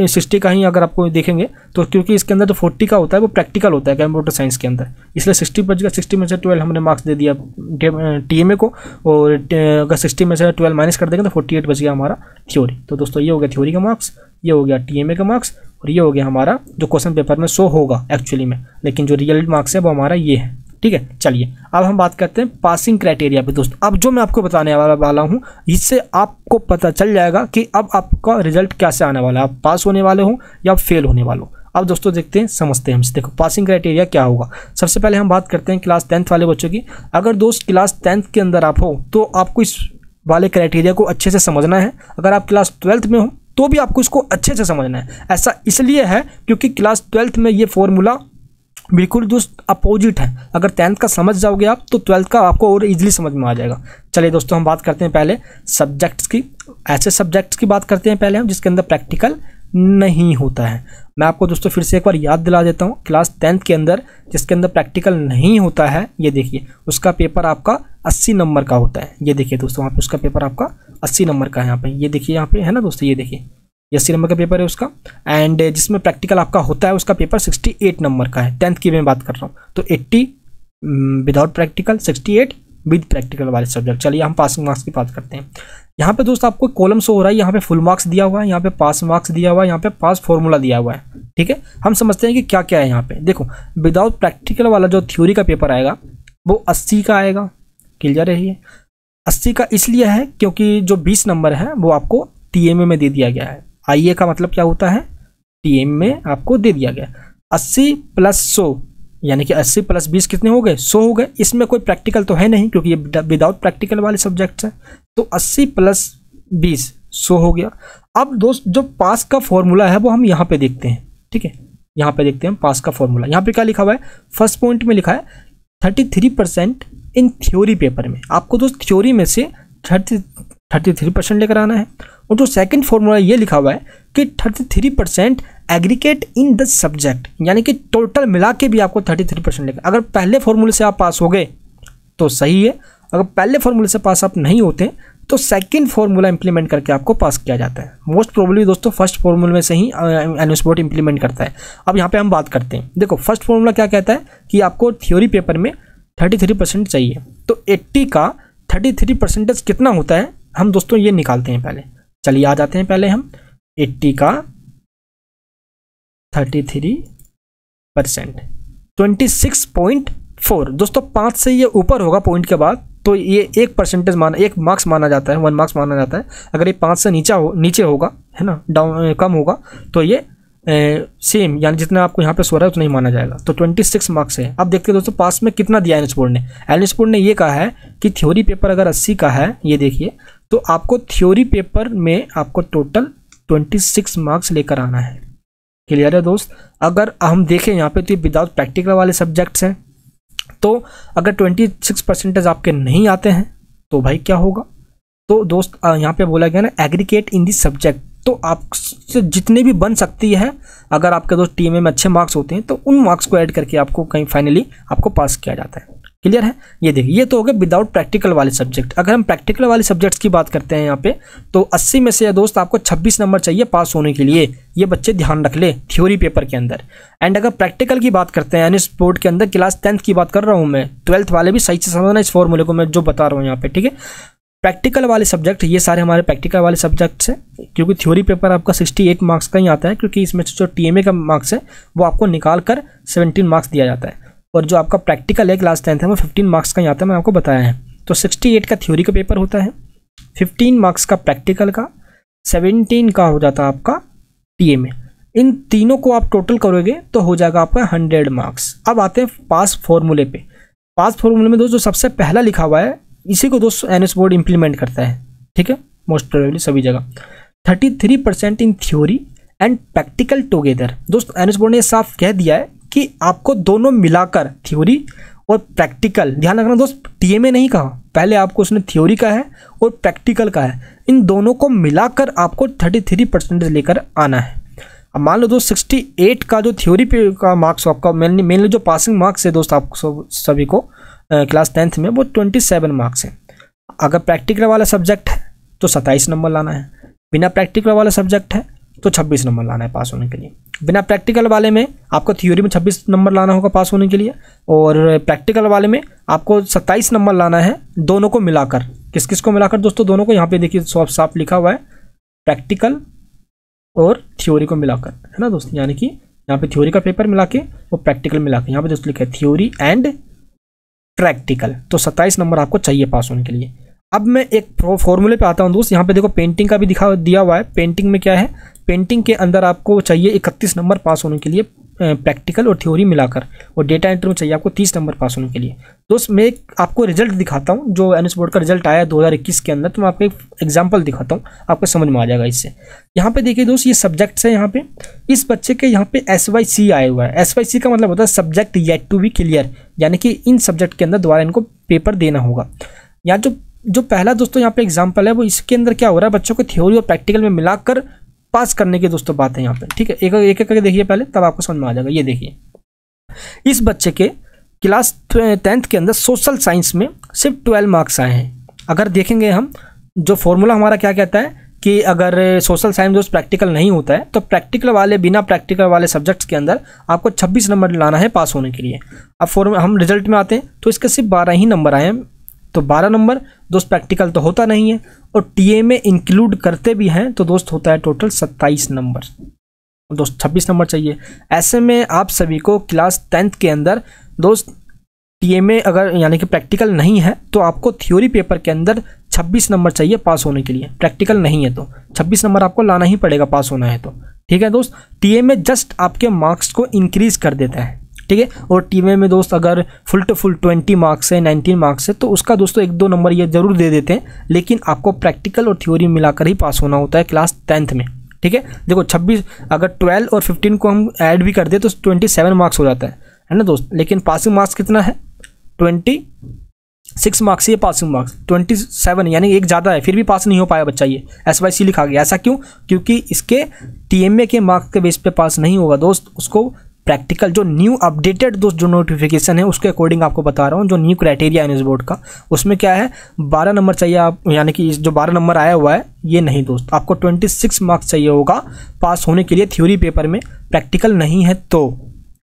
60 का ही अगर आपको देखेंगे तो, क्योंकि इसके अंदर जो 40 का होता है वो प्रैक्टिकल होता है कंप्यूटर साइंस के अंदर, इसलिए 60 बच गया। 60 में से 12 हमने मार्क्स दे दिया टीएमए को, और अगर 60 में से 12 माइनस कर देंगे तो 48 बच गया हमारा थ्योरी। तो दोस्तों ये हो गया थ्योरी का मार्क्स, ये हो गया टीएमए का मार्क्स, और ये हो गया हमारा जो क्वेश्चन पेपर में शो होगा एक्चुअली में, लेकिन जो रियल मार्क्स है वो हमारा ये है। ठीक है, चलिए अब हम बात करते हैं पासिंग क्राइटेरिया पे दोस्त। अब जो मैं आपको बताने वाला हूँ इससे आपको पता चल जाएगा कि अब आपका रिजल्ट कैसे आने वाला है, आप पास होने वाले हो या फेल होने वाले हो। अब दोस्तों देखते हैं, समझते हैं हमसे। देखो पासिंग क्राइटेरिया क्या होगा। सबसे पहले हम बात करते हैं क्लास 10th वाले बच्चों की। अगर दोस्त क्लास 10th के अंदर आप हो तो आपको इस वाले क्राइटेरिया को अच्छे से समझना है। अगर आप क्लास 12th में हो तो भी आपको इसको अच्छे से समझना है। ऐसा इसलिए है क्योंकि क्लास 12th में ये फॉर्मूला बिल्कुल दोस्त अपोजिट है। अगर 10th का समझ जाओगे आप तो 12th का आपको और इजीली समझ में आ जाएगा। चलिए दोस्तों हम बात करते हैं पहले सब्जेक्ट्स की। ऐसे सब्जेक्ट्स की बात करते हैं पहले हम जिसके अंदर प्रैक्टिकल नहीं होता है। मैं आपको दोस्तों फिर से एक बार याद दिला देता हूँ, क्लास 10th के अंदर जिसके अंदर प्रैक्टिकल नहीं होता है, ये देखिए उसका पेपर आपका 80 नंबर का होता है। ये देखिए दोस्तों वहाँ पे उसका पेपर आपका 80 नंबर का है। यहाँ पे ये देखिए, यहाँ पे है ना दोस्तों, ये देखिए 80 नंबर का पेपर है उसका। एंड जिसमें प्रैक्टिकल आपका होता है उसका पेपर 68 नंबर का है। 10th की मैं बात कर रहा हूँ। तो 80 विदाउट प्रैक्टिकल, 68 विद प्रैक्टिकल वाले सब्जेक्ट। चलिए हम पासिंग मार्क्स की बात करते हैं। यहाँ पे दोस्त आपको कॉलम शो हो रहा है, यहाँ पे फुल मार्क्स दिया हुआ है, यहाँ पे पास मार्क्स दिया हुआ है, यहाँ पे पास फॉर्मूला दिया हुआ है। ठीक है, हम समझते हैं कि क्या क्या है यहाँ पे। देखो विदाउट प्रैक्टिकल वाला जो थ्योरी का पेपर आएगा वो 80 का आएगा। क्लियर है ये 80 का इसलिए है क्योंकि जो 20 नंबर है वो आपको TMA में दे दिया गया है। IA का मतलब क्या होता है, TMA में आपको दे दिया गया। 80 प्लस 100 यानी कि 80 प्लस 20 कितने हो गए, 100 हो गए। इसमें कोई प्रैक्टिकल तो है नहीं क्योंकि ये विदाउट प्रैक्टिकल वाले सब्जेक्ट्स हैं। तो 80 प्लस 20 100 हो गया। अब दोस्त जो पास का फॉर्मूला है वो हम यहाँ पे देखते हैं। ठीक है, यहाँ पे देखते हैं पास का फॉर्मूला। यहाँ पे क्या लिखा हुआ है, फर्स्ट पॉइंट में लिखा है 33% इन थ्योरी पेपर में। आपको दोस्त थ्योरी में से 33% लेकर आना है। और जो सेकंड फॉर्मूला ये लिखा हुआ है कि 33% एग्रीगेट इन द सब्जेक्ट, यानी कि टोटल मिला के भी आपको 33% लेकर। अगर पहले फॉर्मूले से आप पास हो गए तो सही है, अगर पहले फॉर्मूले से पास आप नहीं होते तो सेकंड फॉर्मूला इंप्लीमेंट करके आपको पास किया जाता है। मोस्ट प्रोबेबली दोस्तों फर्स्ट फॉर्मूले में से ही एनएस बोर्ड इंप्लीमेंट करता है। अब यहाँ पे हम बात करते हैं। देखो फर्स्ट फॉर्मूला क्या कहता है कि आपको थ्योरी पेपर में 33% चाहिए। तो 80 का 33% कितना होता है, हम दोस्तों ये निकालते हैं पहले। चलिए आ जाते हैं पहले हम 80 का 33% 26.4। दोस्तों 5 से ये ऊपर होगा पॉइंट के बाद तो ये 1% माना, 1 मार्क्स माना जाता है, 1 मार्क्स माना जाता है। अगर ये 5 से नीचे होगा, है ना, डाउन कम होगा तो ये सेम यानी जितना आपको यहाँ पे सो रहा है उतना ही माना जाएगा। तो 26 मार्क्स है। अब देखते हैं दोस्तों पास में कितना दिया एनएस बोर्ड ने। एनएस बोर्ड ने ये कहा है कि थ्योरी पेपर अगर 80 का है, ये देखिए, तो आपको थ्योरी पेपर में आपको टोटल 26 मार्क्स लेकर आना है। क्लियर है दोस्त। अगर हम देखें यहाँ पे तो विदाउट प्रैक्टिकल वाले सब्जेक्ट्स हैं, तो अगर 26% आपके नहीं आते हैं तो भाई क्या होगा। तो दोस्त यहाँ पे बोला गया ना एग्रीगेट इन दिस सब्जेक्ट, तो आपसे जितने भी बन सकती है, अगर आपके दोस्त टीम में अच्छे मार्क्स होते हैं तो उन मार्क्स को ऐड करके आपको कहीं फाइनली आपको पास किया जाता है। क्लियर है। ये देखिए ये तो हो गए विदाउट प्रैक्टिकल वाले सब्जेक्ट। अगर हम प्रैक्टिकल वाले सब्जेक्ट्स की बात करते हैं यहाँ पे, तो 80 में से दोस्त आपको 26 नंबर चाहिए पास होने के लिए। ये बच्चे ध्यान रख ले थ्योरी पेपर के अंदर। एंड अगर प्रैक्टिकल की बात करते हैं, यानी स्पोर्ट के अंदर क्लास 10th की बात कर रहा हूँ मैं, 12th वाले भी सही से समझना इस फॉर्मूले को मैं जो बता रहा हूँ यहाँ पे। ठीक है, प्रैक्टिकल वाले सब्जेक्ट ये सारे हमारे प्रैक्टिकल वाले सब्जेक्ट्स हैं, क्योंकि थ्योरी पेपर आपका 68 मार्क्स का ही आता है, क्योंकि इसमें जो TMA का मार्क्स है वो आपको निकाल कर 17 मार्क्स दिया जाता है, और जो आपका प्रैक्टिकल है क्लास 10th है वो 15 मार्क्स का ही आता है, मैं आपको बताया है। तो 68 का थ्योरी का पेपर होता है, 15 मार्क्स का प्रैक्टिकल का, 17 का हो जाता है आपका TMA। इन तीनों को आप टोटल करोगे तो हो जाएगा आपका 100 मार्क्स। अब आते हैं पास फॉर्मूले पे। पास फॉर्मूले में दोस्तों सबसे पहला लिखा हुआ है, इसी को दोस्तों एनएस बोर्ड इंप्लीमेंट करता है। ठीक है, मोस्ट प्रोबेबली सभी जगह 33% in theory and practical together. दोस्तों एनएस बोर्ड ने साफ कह दिया है कि आपको दोनों मिलाकर थ्योरी और प्रैक्टिकल, ध्यान रखना दोस्त, TMA नहीं कहा, पहले आपको उसने थ्योरी का है और प्रैक्टिकल का है, इन दोनों को मिलाकर आपको 33% लेकर आना है। अब मान लो दोस्त 68 का जो थ्योरी पे का मार्क्स आपका मेनली जो पासिंग मार्क्स है दोस्त आपको सभी को क्लास 10th में वो 27 मार्क्स है। अगर प्रैक्टिकल वाला सब्जेक्ट है तो 27 नंबर लाना है, बिना प्रैक्टिकल वाला सब्जेक्ट है तो 26 नंबर लाना है पास होने के लिए। बिना प्रैक्टिकल वाले में आपको थ्योरी में 26 नंबर लाना होगा पास होने के लिए, और प्रैक्टिकल वाले में आपको 27 नंबर लाना है, दोनों को मिलाकर। किस किस को मिलाकर दोस्तों, दोनों को, यहाँ पे देखिए साफ लिखा हुआ है, प्रैक्टिकल और थ्योरी को मिलाकर, है ना दोस्त, यानी कि यहाँ पे थ्योरी का पेपर मिला के और प्रैक्टिकल मिला के, यहाँ पे दोस्त लिखा है थ्योरी एंड प्रैक्टिकल। तो 27 नंबर आपको चाहिए पास होने के लिए। अब मैं एक फॉर्मूले पे आता हूँ दोस्त। यहाँ पे देखो पेंटिंग का भी दिया हुआ है। पेंटिंग में क्या है, पेंटिंग के अंदर आपको चाहिए 31 नंबर पास होने के लिए प्रैक्टिकल और थ्योरी मिलाकर, और डेटा एंट्री में चाहिए आपको 30 नंबर पास होने के लिए। दोस्त मैं एक आपको रिजल्ट दिखाता हूँ, जो एनएस बोर्ड का रिजल्ट आया 2021 के अंदर, तो मैं आपको एक एग्जांपल दिखाता हूँ, आपको समझ में आ जाएगा इससे। यहाँ पे देखिए दोस्त, ये सब्जेक्ट्स है। यहाँ पे इस बच्चे के यहाँ पे SYC आया हुआ है। SYC का मतलब होता है subject yet to be clear, यानी कि इन सब्जेक्ट के अंदर दोबारा इनको पेपर देना होगा। या जो पहला दोस्तों यहाँ पे एग्जाम्पल है, वो इसके अंदर क्या हो रहा है, बच्चों को थ्योरी और प्रैक्टिकल में मिलाकर पास करने की दोस्तों बात है यहाँ पे, ठीक है। एक एक करके देखिए पहले, तब आपको समझ में आ जाएगा। ये देखिए, इस बच्चे के क्लास 10th के अंदर सोशल साइंस में सिर्फ 12 मार्क्स आए हैं। अगर देखेंगे हम, जो फॉर्मूला हमारा क्या कहता है कि अगर सोशल साइंस दोस्त प्रैक्टिकल नहीं होता है, तो प्रैक्टिकल वाले, बिना प्रैक्टिकल वाले सब्जेक्ट्स के अंदर आपको 26 नंबर लाना है पास होने के लिए। अब हम रिजल्ट में आते हैं तो इसके सिर्फ 12 ही नंबर आए हैं, तो 12 नंबर दोस्त प्रैक्टिकल तो होता नहीं है, और टीए में इंक्लूड करते भी हैं तो दोस्त होता है टोटल 27 नंबर। दोस्त 26 नंबर चाहिए। ऐसे में आप सभी को क्लास 10th के अंदर दोस्त टीए में अगर यानी कि प्रैक्टिकल नहीं है, तो आपको थ्योरी पेपर के अंदर 26 नंबर चाहिए पास होने के लिए। प्रैक्टिकल नहीं है तो 26 नंबर आपको लाना ही पड़ेगा पास होना है तो, ठीक है दोस्त। टीए में जस्ट आपके मार्क्स को इंक्रीज कर देता है, ठीक है। और टीए में दोस्त अगर फुल टू फुल 20 मार्क्स है, 19 मार्क्स है, तो उसका दोस्तों 1-2 नंबर ये जरूर दे देते हैं, लेकिन आपको प्रैक्टिकल और थ्योरी मिलाकर ही पास होना होता है क्लास 10th में, ठीक है। देखो 26, अगर 12 और 15 को हम ऐड भी कर दे तो 27 मार्क्स हो जाता है ना दोस्त। लेकिन पासिंग मार्क्स कितना है, 26 मार्क्स, ये पासिंग मार्क्स 27, यानी एक ज़्यादा है, फिर भी पास नहीं हो पाया बच्चा। ये SYC लिखा गया, ऐसा क्यों? क्योंकि इसके TMA के मार्क्स के बेस पे पास नहीं होगा दोस्त, उसको प्रैक्टिकल जो न्यू अपडेटेड दोस्त जो नोटिफिकेशन है उसके अकॉर्डिंग आपको बता रहा हूँ, जो न्यू क्राइटेरिया एनएस बोर्ड का, उसमें क्या है 12 नंबर चाहिए आप, यानी कि जो 12 नंबर आया हुआ है ये नहीं दोस्त, आपको 26 मार्क्स चाहिए होगा पास होने के लिए थ्योरी पेपर में। प्रैक्टिकल नहीं है तो,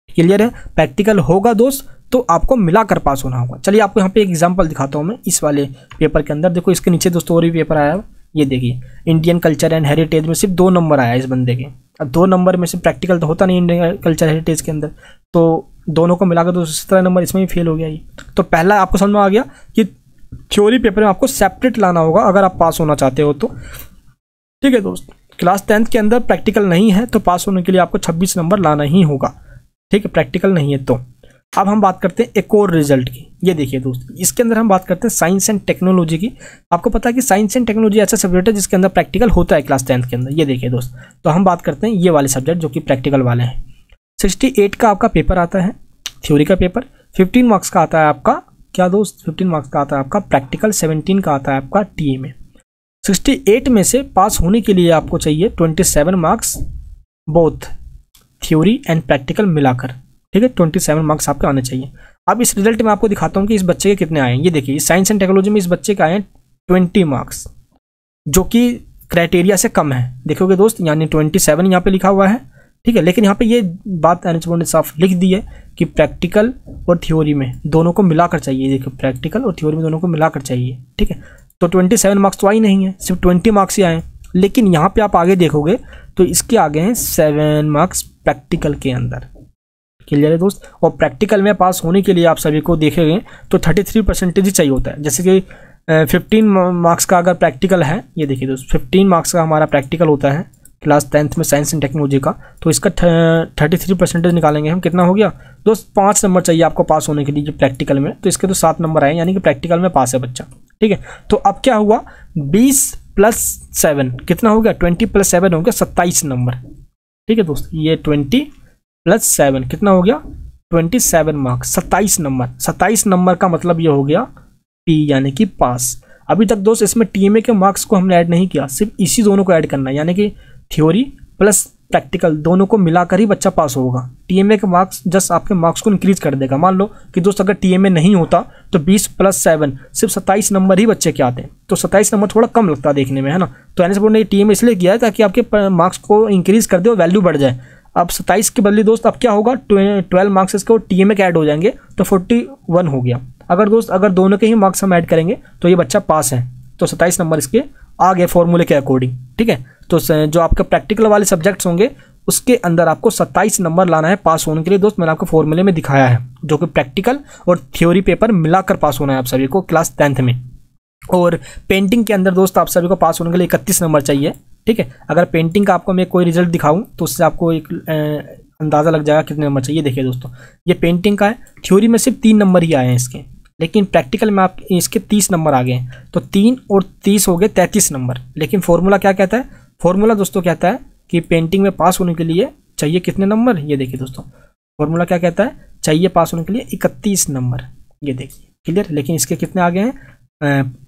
क्लियर है। प्रैक्टिकल होगा दोस्त तो आपको मिलाकर पास होना होगा। चलिए आपको यहाँ पे एक एग्जांपल दिखाता हूँ मैं इस वाले पेपर के अंदर। देखो इसके नीचे दोस्तों और भी पेपर आया है, ये देखिए इंडियन कल्चर एंड हेरिटेज में सिर्फ 2 नंबर आया है इस बंदे के। अब 2 नंबर में से प्रैक्टिकल तो होता नहीं इंडियन कल्चर हेरिटेज के अंदर, तो दोनों को मिलाकर तो 17 नंबर इसमें भी फेल हो गया ये। तो पहला आपको समझ में आ गया कि थ्योरी पेपर में आपको सेपरेट लाना होगा अगर आप पास होना चाहते हो तो, ठीक है दोस्त। क्लास 10th के अंदर प्रैक्टिकल नहीं है तो पास होने के लिए आपको 26 नंबर लाना ही होगा, ठीक है, प्रैक्टिकल नहीं है तो। अब हम बात करते हैं एक और रिजल्ट की। ये देखिए दोस्त, इसके अंदर हम बात करते हैं साइंस एंड टेक्नोलॉजी की। आपको पता है कि साइंस एंड टेक्नोलॉजी ऐसा सब्जेक्ट है जिसके अंदर प्रैक्टिकल होता है क्लास 10th के अंदर। ये देखिए दोस्त, तो हम बात करते हैं ये वाले सब्जेक्ट जो कि प्रैक्टिकल वाले हैं। 68 का आपका पेपर आता है, थ्योरी का पेपर। 15 मार्क्स का आता है आपका क्या दोस्त, 15 मार्क्स का आता है आपका प्रैक्टिकल। 17 का आता है आपका टीए में। 68 में से पास होने के लिए आपको चाहिए 27 marks, both theory and practical मिलाकर, ठीक है। 27 मार्क्स आपके आने चाहिए। अब इस रिजल्ट में आपको दिखाता हूँ कि इस बच्चे के कितने आए हैं। ये देखिए साइंस एंड टेक्नोलॉजी में इस बच्चे के आए हैं 20 मार्क्स, जो कि क्राइटेरिया से कम है। देखोगे दोस्त, यानी 27 यहाँ पे लिखा हुआ है, ठीक है। लेकिन यहाँ पे ये बात एनएच बोर्ड ने साफ लिख दी है कि प्रैक्टिकल और थ्योरी में दोनों को मिलाकर चाहिए। देखो प्रैक्टिकल और थ्योरी में दोनों को मिलाकर चाहिए, ठीक है। तो 27 मार्क्स तो आई नहीं है, सिर्फ 20 मार्क्स ही आए। लेकिन यहाँ पे आप आगे देखोगे तो इसके आगे हैं 7 मार्क्स प्रैक्टिकल के अंदर, क्लियर है दोस्त। और प्रैक्टिकल में पास होने के लिए आप सभी को देखेंगे तो 33% ही चाहिए होता है। जैसे कि 15 मार्क्स का अगर प्रैक्टिकल है, ये देखिए दोस्त 15 मार्क्स का हमारा प्रैक्टिकल होता है क्लास 10th में साइंस एंड टेक्नोलॉजी का, तो इसका 33% निकालेंगे हम, कितना हो गया दोस्त, 5 नंबर चाहिए आपको पास होने के लिए प्रैक्टिकल में। तो इसके तो 7 नंबर आए, यानी कि प्रैक्टिकल में पास है बच्चा, ठीक है। तो अब क्या हुआ, 20 + 7 कितना हो गया, 20 + 7 हो गया 27 नंबर, ठीक है दोस्त। ये 20 + 7 कितना हो गया, 27 मार्क्स, 27 नंबर। 27 नंबर का मतलब ये हो गया पी, यानी कि पास। अभी तक दोस्त इसमें टीएमए के मार्क्स को हमने ऐड नहीं किया, सिर्फ इसी दोनों को ऐड करना है, यानी कि थ्योरी प्लस प्रैक्टिकल दोनों को मिलाकर ही बच्चा पास होगा। टीएमए के मार्क्स जस्ट आपके मार्क्स को इंक्रीज कर देगा। मान लो कि दोस्त अगर टीएमए नहीं होता तो 20 + 7 सिर्फ 27 नंबर ही बच्चे के आते हैं, तो 27 नंबर थोड़ा कम लगता है देखने में, है ना। तो एनएस बोर्ड ने टीएमए इसलिए किया है ताकि आपके मार्क्स को इंक्रीज कर दे और वैल्यू बढ़ जाए। अब 27 के बदले दोस्त अब क्या होगा, 12 मार्क्स इसके और टीएमए के ऐड हो जाएंगे तो 41 हो गया। अगर दोस्त अगर दोनों के ही मार्क्स हम ऐड करेंगे तो ये बच्चा पास है, तो 27 नंबर इसके आ गए फॉर्मूले के अकॉर्डिंग, ठीक है। तो जो आपके प्रैक्टिकल वाले सब्जेक्ट्स होंगे उसके अंदर आपको 27 नंबर लाना है पास होने के लिए दोस्त। मैंने आपको फॉर्मूले में दिखाया है, जो कि प्रैक्टिकल और थ्योरी पेपर मिलाकर पास होना है आप सभी को क्लास 10th में। और पेंटिंग के अंदर दोस्त आप सभी को पास होने के लिए 31 नंबर चाहिए, ठीक है। अगर पेंटिंग का आपको मैं कोई रिजल्ट दिखाऊं तो उससे आपको एक अंदाज़ा लग जाएगा कितने नंबर चाहिए। देखिए दोस्तों, ये पेंटिंग का है, थ्योरी में सिर्फ 3 नंबर ही आए हैं इसके, लेकिन प्रैक्टिकल में आप इसके 30 नंबर आ गए हैं। तो 3 और 30 हो गए 33 नंबर। लेकिन फॉर्मूला क्या कहता है? फॉर्मूला दोस्तों कहता है कि पेंटिंग में पास होने के लिए चाहिए कितने नंबर। ये देखिए दोस्तों, फॉर्मूला क्या कहता है? चाहिए पास होने के लिए 31 नंबर। ये देखिए, क्लियर। लेकिन इसके कितने आ गए हैं?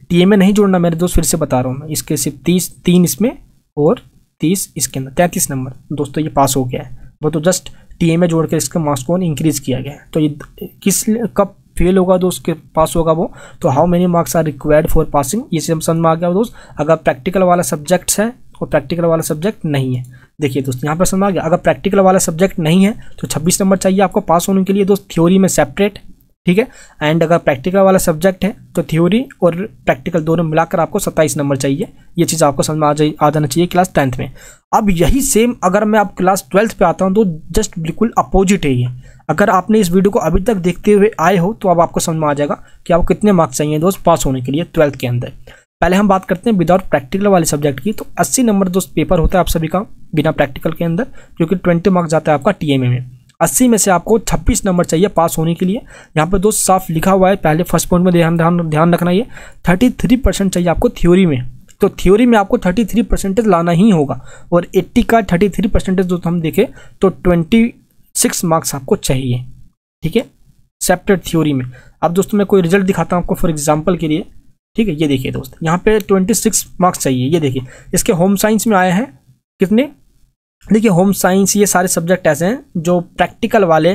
टीए में नहीं जोड़ना मेरे दोस्त, फिर से बता रहा हूँ मैं। इसके सिर्फ 3 इसमें और 30 इसके अंदर, 33 नंबर दोस्तों ये पास हो गया है। वो तो जस्ट टीए में जोड़ कर इसका मार्क्स को इंक्रीज किया गया है। तो ये किस कब फेल होगा दोस्त के पास होगा वो, तो how many marks are required for passing, ये समझ में आ गया दोस्त। अगर प्रैक्टिकल वाला सब्जेक्ट्स है और प्रैक्टिकल वाला सब्जेक्ट नहीं है, देखिए दोस्त यहाँ पर समझ आ गया। अगर प्रैक्टिकल वाला सब्जेक्ट नहीं है तो 26 नंबर चाहिए आपको पास होने के लिए दोस्त, थ्योरी में सेपरेट, ठीक है। एंड अगर प्रैक्टिकल वाला सब्जेक्ट है तो थ्योरी और प्रैक्टिकल दोनों मिलाकर आपको 27 नंबर चाहिए। ये चीज़ आपको समझ में आ जाना चाहिए क्लास 10th में। अब यही सेम अगर मैं आप क्लास 12th पे आता हूँ तो जस्ट बिल्कुल अपोजिट है ये। अगर आपने इस वीडियो को अभी तक देखते हुए आए हो तो अब आपको समझ में आ जाएगा कि आपको कितने मार्क्स चाहिए दोस्त पास होने के लिए 12th के अंदर। पहले हम बात करते हैं विदाउट प्रैक्टिकल वाले सब्जेक्ट की। तो 80 नंबर दोस्त पेपर होता है आप सभी का बिना प्रैक्टिकल के अंदर, क्योंकि 20 मार्क्स जाता है आपका टीएमए में। 80 में से आपको 26 नंबर चाहिए पास होने के लिए। यहाँ पर दोस्त साफ लिखा हुआ है, पहले फर्स्ट पॉइंट में ध्यान रखना, ये 33% चाहिए आपको थ्योरी में। तो थ्योरी में आपको 33% लाना ही होगा, और 80 का 33% दोस्त हम देखें तो 26 मार्क्स आपको चाहिए, ठीक है, सेपरेट थ्योरी में। अब दोस्तों मैं कोई रिजल्ट दिखाता हूँ आपको फॉर एग्जाम्पल के लिए, ठीक है। ये देखिए दोस्त, यहाँ पे 26 मार्क्स चाहिए। ये देखिए इसके होम साइंस में आए हैं कितने, देखिए होम साइंस, ये सारे सब्जेक्ट ऐसे हैं जो प्रैक्टिकल वाले,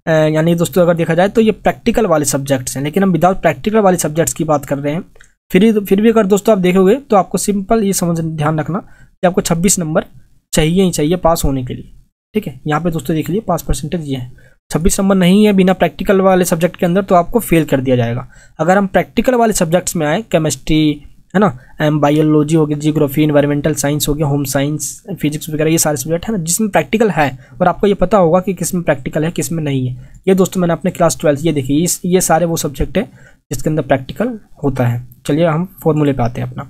यानी दोस्तों अगर देखा जाए तो ये प्रैक्टिकल वाले सब्जेक्ट्स हैं, लेकिन हम विदाउट प्रैक्टिकल वाले सब्जेक्ट्स की बात कर रहे हैं। फिर भी अगर दोस्तों आप देखोगे तो आपको सिंपल ये ध्यान रखना कि आपको 26 नंबर चाहिए ही चाहिए पास होने के लिए, ठीक है। यहाँ पे दोस्तों देख लीजिए पास परसेंटेज ये है, 26 नंबर नहीं है बिना प्रैक्टिकल वाले सब्जेक्ट के अंदर तो आपको फेल कर दिया जाएगा। अगर हम प्रैक्टिकल वाले सब्जेक्ट्स में आए, केमिस्ट्री है ना, बायोलॉजी हो गया, जियोग्राफी, एनवायरमेंटल साइंस हो गया, होम साइंस, फिजिक्स वगैरह, ये सारे सब्जेक्ट है ना जिसमें प्रैक्टिकल है, और आपको ये पता होगा कि किस में प्रैक्टिकल है किस में नहीं है। ये दोस्तों मैंने अपने क्लास 12 ये देखिए, ये सारे वो सब्जेक्ट है जिसके अंदर प्रैक्टिकल होता है। चलिए हम फॉर्मूले पे आते हैं अपना।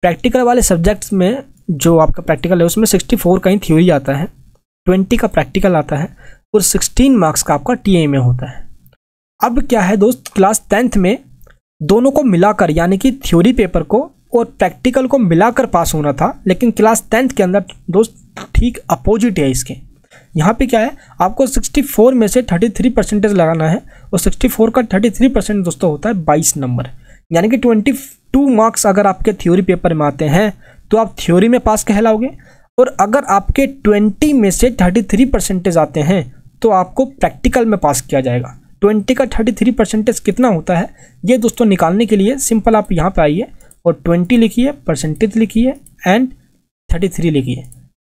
प्रैक्टिकल वाले सब्जेक्ट्स में जो आपका प्रैक्टिकल है उसमें 64 का ही थ्योरी आता है, 20 का प्रैक्टिकल आता है, और 16 मार्क्स का आपका टीए में होता है। अब क्या है दोस्त, क्लास 10th में दोनों को मिलाकर, यानी कि थ्योरी पेपर को और प्रैक्टिकल को मिलाकर पास होना था, लेकिन क्लास 10th के अंदर दोस्त ठीक अपोजिट है इसके। यहाँ पे क्या है, आपको 64 में से 33% लगाना है, और 64 का 33% दोस्तों होता है 22 नंबर, यानी कि 22 मार्क्स अगर आपके थ्योरी पेपर में आते हैं तो आप थ्योरी में पास कहलाओगे, और अगर आपके 20 में से 33% आते हैं तो आपको प्रैक्टिकल में पास किया जाएगा। 20 का 33% कितना होता है ये दोस्तों निकालने के लिए सिंपल आप यहाँ पे आइए और 20 लिखिए, परसेंटेज लिखिए एंड 33 लिखिए,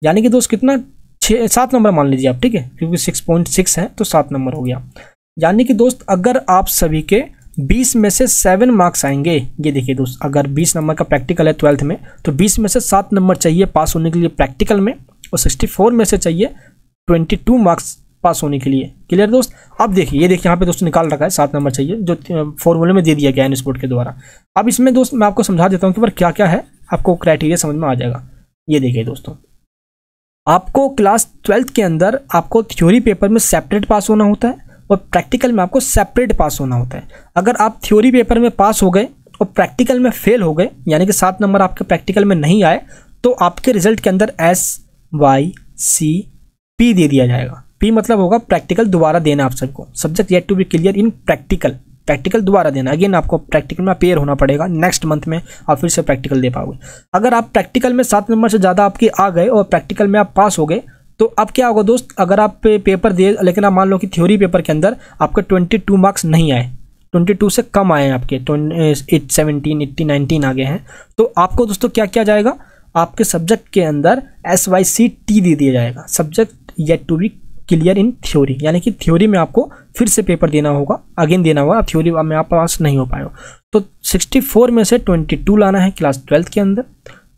यानी कि दोस्त कितना 7 नंबर मान लीजिए आप, ठीक है, क्योंकि 6.6 है तो 7 नंबर हो गया। यानी कि दोस्त अगर आप सभी के 20 में से 7 मार्क्स आएंगे, ये देखिए दोस्त, अगर 20 नंबर का प्रैक्टिकल है 12th में तो 20 में से 7 नंबर चाहिए पास होने के लिए प्रैक्टिकल में, और 64 में से चाहिए 22 मार्क्स पास होने के लिए। क्लियर दोस्त। अब देखिए, ये देखिए यहाँ पे दोस्तों निकाल रखा है 7 नंबर चाहिए जो फॉर्मूले में दे दिया गया है एनएस बोर्ड के द्वारा। अब इसमें दोस्त मैं आपको समझा देता हूँ कि पर क्या क्या है, आपको क्राइटेरिया समझ में आ जाएगा। ये देखिए दोस्तों, आपको क्लास 12th के अंदर आपको थ्योरी पेपर में सेपरेट पास होना होता है और प्रैक्टिकल में आपको सेपरेट पास होना होता है। अगर आप थ्योरी पेपर में पास हो गए और प्रैक्टिकल में फेल हो गए, यानी कि 7 नंबर आपके प्रैक्टिकल में नहीं आए, तो आपके रिजल्ट के अंदर SYCP दे दिया जाएगा। P मतलब होगा प्रैक्टिकल दोबारा देना आप सबको, subject yet to be clear in practical दोबारा देना। अगेन आपको प्रैक्टिकल में अपेयर होना पड़ेगा, नेक्स्ट मंथ में आप फिर से प्रैक्टिकल दे पाओगे। अगर आप प्रैक्टिकल में 7 नंबर से ज़्यादा आपके आ गए और प्रैक्टिकल में आप पास हो गए, तो अब क्या होगा दोस्त, अगर आप पेपर दे, लेकिन आप मान लो कि थ्योरी पेपर के अंदर आपके 22 मार्क्स नहीं आए, 22 से कम आए हैं आपके, 17, 18, 19 आ गए हैं, तो आपको दोस्तों क्या किया जाएगा, आपके सब्जेक्ट के अंदर SYCT दे दिया जाएगा, subject yet to be clear in theory, यानी कि थ्योरी में आपको फिर से पेपर देना होगा, अगेन देना होगा, थ्योरी में आप पास नहीं हो पाए हो। तो 64 में से 22 लाना है क्लास 12th के अंदर।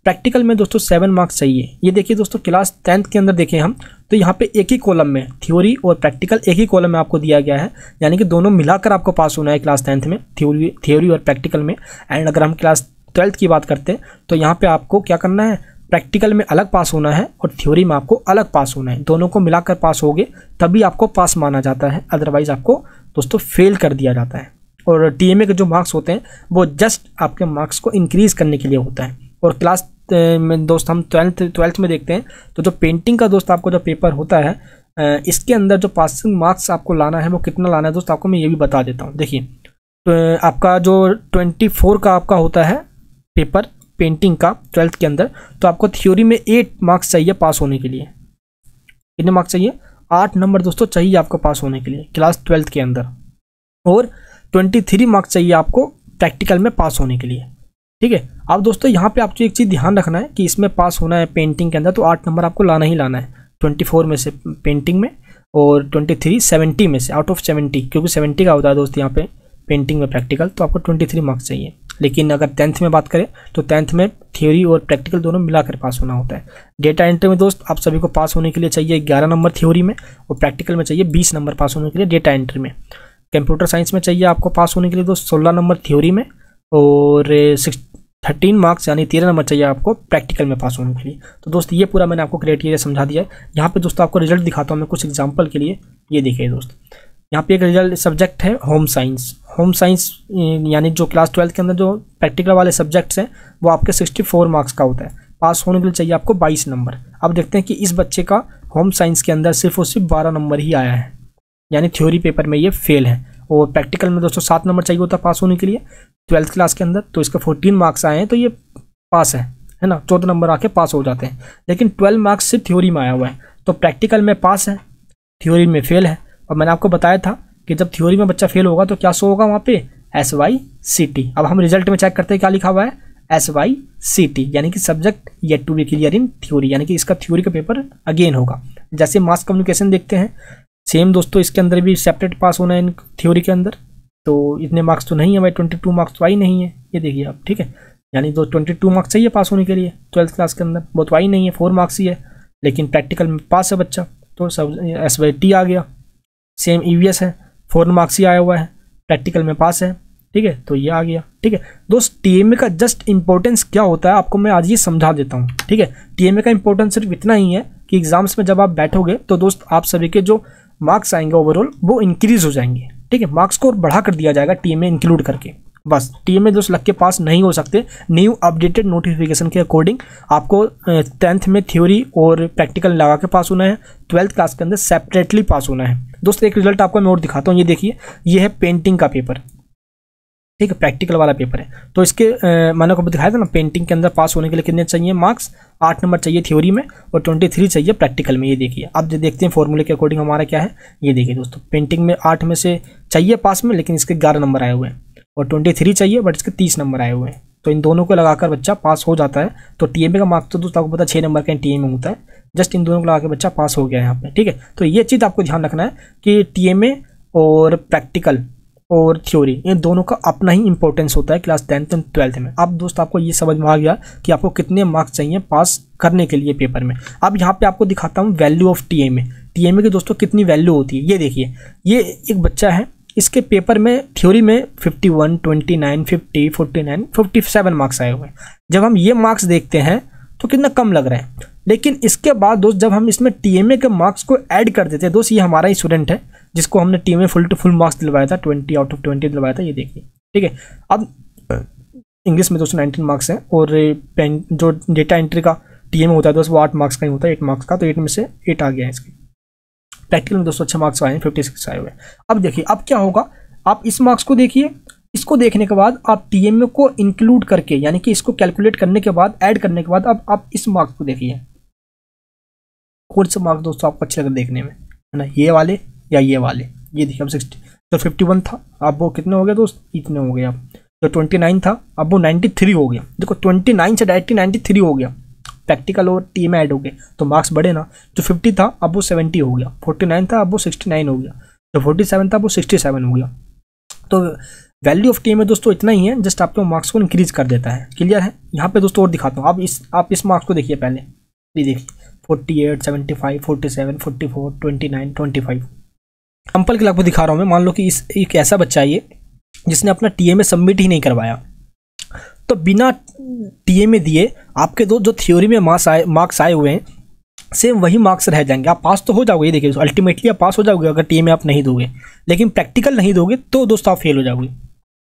प्रैक्टिकल में दोस्तों 7 मार्क्स चाहिए। ये देखिए दोस्तों, क्लास 10th के अंदर देखें हम तो यहाँ पे एक ही कॉलम में थ्योरी और प्रैक्टिकल एक ही कॉलम में आपको दिया गया है, यानी कि दोनों मिलाकर आपको पास होना है क्लास 10th में, थ्योरी और प्रैक्टिकल में। एंड अगर हम क्लास 12th की बात करते हैं तो यहाँ पे आपको क्या करना है, प्रैक्टिकल में अलग पास होना है और थ्योरी में आपको अलग पास होना है। दोनों को मिलाकर पास होगे तभी आपको पास माना जाता है, अदरवाइज आपको दोस्तों फेल कर दिया जाता है। और टीएमए के जो मार्क्स होते हैं वो जस्ट आपके मार्क्स को इंक्रीज़ करने के लिए होता है। और क्लास में दोस्त हम ट्वेल्थ में देखते हैं तो जो पेंटिंग का दोस्त आपको जो पेपर होता है, इसके अंदर जो पासिंग मार्क्स आपको लाना है वो कितना लाना है दोस्त, आपको मैं ये भी बता देता हूँ। देखिए, तो आपका जो 24 का आपका होता है पेपर पेंटिंग का ट्वेल्थ के अंदर, तो आपको थ्योरी में 8 मार्क्स चाहिए पास होने के लिए। कितने मार्क्स चाहिए? 8 नंबर दोस्तों चाहिए आपको पास होने के लिए क्लास 12 के अंदर। और 23 मार्क्स चाहिए आपको प्रैक्टिकल में पास होने के लिए। ठीक है, अब दोस्तों यहाँ पे आपको एक चीज़ ध्यान रखना है कि इसमें पास होना है पेंटिंग के अंदर तो 8 नंबर आपको लाना ही लाना है, 24 में से पेंटिंग में और 23 70 में से, आउट ऑफ 70, क्योंकि 70 का होता है दोस्त यहाँ पे पेंटिंग में प्रैक्टिकल, तो आपको 23 मार्क्स चाहिए। लेकिन अगर 10th में बात करें तो 10th में थ्योरी और प्रैक्टिकल दोनों मिलाकर पास होना होता है। डेटा एंट्री में दोस्त आप सभी को पास होने के लिए चाहिए 11 नंबर थ्योरी में और प्रैक्टिकल में चाहिए 20 नंबर पास होने के लिए डेटा एंट्री में। कंप्यूटर साइंस में चाहिए आपको पास होने के लिए दोस्त 16 नंबर थ्योरी में और 13 मार्क्स यानी 13 नंबर चाहिए आपको प्रैक्टिकल में पास होने के लिए। तो दोस्त ये पूरा मैंने आपको क्राइटेरिया समझा दिया है। यहाँ पे दोस्तों आपको रिजल्ट दिखाता हूँ मैं कुछ एग्जांपल के लिए। ये देखिए दोस्त, यहाँ पे एक रिजल्ट सब्जेक्ट है होम साइंस। होम साइंस यानी जो क्लास 12 के अंदर जो प्रैक्टिकल वाले सब्जेक्ट्स हैं वो आपके 64 मार्क्स का होता है। पास होने के लिए चाहिए आपको 22 नंबर। अब देखते हैं कि इस बच्चे का होम साइंस के अंदर सिर्फ और सिर्फ 12 नंबर ही आया है, यानी थ्योरी पेपर में ये फेल है। और प्रैक्टिकल में दोस्तों 7 नंबर चाहिए होता है पास होने के लिए 12th क्लास के अंदर, तो इसका 14 मार्क्स आए हैं तो ये पास है ना, 14 नंबर आके पास हो जाते हैं। लेकिन 12 मार्क्स सिर्फ थ्योरी में आया हुआ है, तो प्रैक्टिकल में पास है, थ्योरी में फेल है। और मैंने आपको बताया था कि जब थ्योरी में बच्चा फेल होगा तो क्या शो होगा वहाँ पे, SYCT। अब हम रिजल्ट में चेक करते हैं क्या लिखा हुआ है, SYCT, यानी कि subject yet to be clear in theory, यानी कि इसका थ्योरी का पेपर अगेन होगा। जैसे मास कम्युनिकेशन देखते हैं, सेम दोस्तों इसके अंदर भी सेपरेट पास होना है इन थ्योरी के अंदर, तो इतने मार्क्स तो नहीं है भाई, 22 मार्क्स तो आई नहीं है, ये देखिए आप। ठीक है, यानी तो 22 मार्क्स चाहिए पास होने के लिए 12th क्लास के अंदर, वो तो आई नहीं है, 4 मार्क्स ही है। लेकिन प्रैक्टिकल में पास है बच्चा, तो सब SYT आ गया। सेम EVS है, 4 मार्क्स ही आया हुआ है, प्रैक्टिकल में पास है। ठीक है, तो ये आ गया। ठीक है दोस्त, TMA का जस्ट इंपॉर्टेंस क्या होता है आपको मैं आज ये समझा देता हूँ। ठीक है, TMA का इंपॉर्टेंस सिर्फ इतना ही है कि एग्जाम्स में जब आप बैठोगे तो दोस्त आप सभी के जो मार्क्स आएंगे ओवरऑल वो इंक्रीज हो जाएंगे। ठीक है, मार्क्स को बढ़ा कर दिया जाएगा TMA इंक्लूड करके। बस TMA दोस्त लग के पास नहीं हो सकते। न्यू अपडेटेड नोटिफिकेशन के अकॉर्डिंग आपको 10th में थ्योरी और प्रैक्टिकल लगा के पास होना है, 12th क्लास के अंदर सेपरेटली पास होना है। दोस्त एक रिजल्ट आपको मैं और दिखाता हूँ, ये देखिए, ये है पेंटिंग का पेपर। ठीक है, प्रैक्टिकल वाला पेपर है, तो इसके मैंने आपको दिखाया था ना, पेंटिंग के अंदर पास होने के लिए कितने चाहिए मार्क्स, 8 नंबर चाहिए थ्योरी में और 23 चाहिए प्रैक्टिकल में। ये देखिए, अब जो देखते हैं फॉर्मूले के अकॉर्डिंग हमारा क्या है। ये देखिए दोस्तों, पेंटिंग में 8 में से चाहिए पास में, लेकिन इसके 11 नंबर आए हुए हैं, और 23 चाहिए बट इसके 30 नंबर आए हुए हैं, तो इन दोनों को लगाकर बच्चा पास हो जाता है। तो TMA का मार्क्स तो दोस्तों आपको पता 6 नंबर का TMA होता है, जस्ट इन दोनों को लगा के बच्चा पास हो गया है यहाँ पे। ठीक है, तो ये चीज़ आपको ध्यान रखना है कि TMA और प्रैक्टिकल और थ्योरी इन दोनों का अपना ही इंपॉर्टेंस होता है क्लास 10th और 12th में। अब दोस्त आपको ये समझ में आ गया कि आपको कितने मार्क्स चाहिए पास करने के लिए पेपर में। अब यहाँ पे आपको दिखाता हूँ वैल्यू ऑफ TMA की दोस्तों कितनी वैल्यू होती है। ये देखिए, ये एक बच्चा है, इसके पेपर में थ्योरी में 51, 29, 50, 49, 57 मार्क्स आए हुए हैं। जब हम ये मार्क्स देखते हैं तो कितना कम लग रहा है, लेकिन इसके बाद दोस्त जब हम इसमें TMA के मार्क्स को ऐड कर देते हैं, दोस्त ये हमारा ही स्टूडेंट है जिसको हमने TMA full to full marks दिलवाया था, 20 आउट ऑफ 20 दिलवाया था। ये देखिए, ठीक है। अब इंग्लिश में दोस्तों 19 मार्क्स हैं, और जो डेटा एंट्री का TMA होता है दोस्त वो 8 मार्क्स का ही होता है, 8 मार्क्स का, तो 8 में से 8 आ गया है इसके। प्रैक्टिकल में दोस्तों अच्छे मार्क्स आए हैं, 56 आए हुए हैं। अब देखिए, अब क्या होगा, आप इस मार्क्स को देखिए, इसको देखने के बाद आप TMA को इंक्लूड करके, यानी कि इसको कैलकुलेट करने के बाद, ऐड करने के बाद, अब आप इस मार्क्स को देखिए, कौन से मार्क्स दोस्तों आपको अच्छे लगे देखने में, है ना, ये वाले या ये वाले। ये देखिए, अब 60 तो 51 था, अब वो कितने हो गए दोस्त, इतने हो गए। अब तो 29 था, अब वो 93 हो गया। देखो 29 से डायरेक्टली 93 हो गया, प्रैक्टिकल और TMA ऐड हो गए तो मार्क्स बढ़े ना। जो 50 था अब वो 70 हो गया, 49 था अब वो 69 हो गया, जो 47 था वो 67 हो गया। तो वैल्यू ऑफ TMA दोस्तों इतना ही है, जस्ट आपके मार्क्स को इंक्रीज कर देता है। क्लियर है। यहाँ पे दोस्तों और दिखाता हूँ, आप इस मार्क्स को देखिए पहले, ये देखिए 48, 75, 47, 44, 29, 25। एग्जाम्पल के लिए आपको दिखा रहा हूँ मैं। मान लो कि एक ऐसा बच्चा है ये जिसने अपना TMA सबमिट ही नहीं करवाया, तो बिना टीएमए दिए आपके जो थ्योरी में मार्क्स आए हुए हैं सेम वही मार्क्स रह जाएंगे। आप पास तो हो जाओगे, ये देखिए अल्टीमेटली आप पास हो जाओगे अगर टीएमए आप नहीं दोगे, लेकिन प्रैक्टिकल नहीं दोगे तो दोस्तों आप फेल हो जाओगे।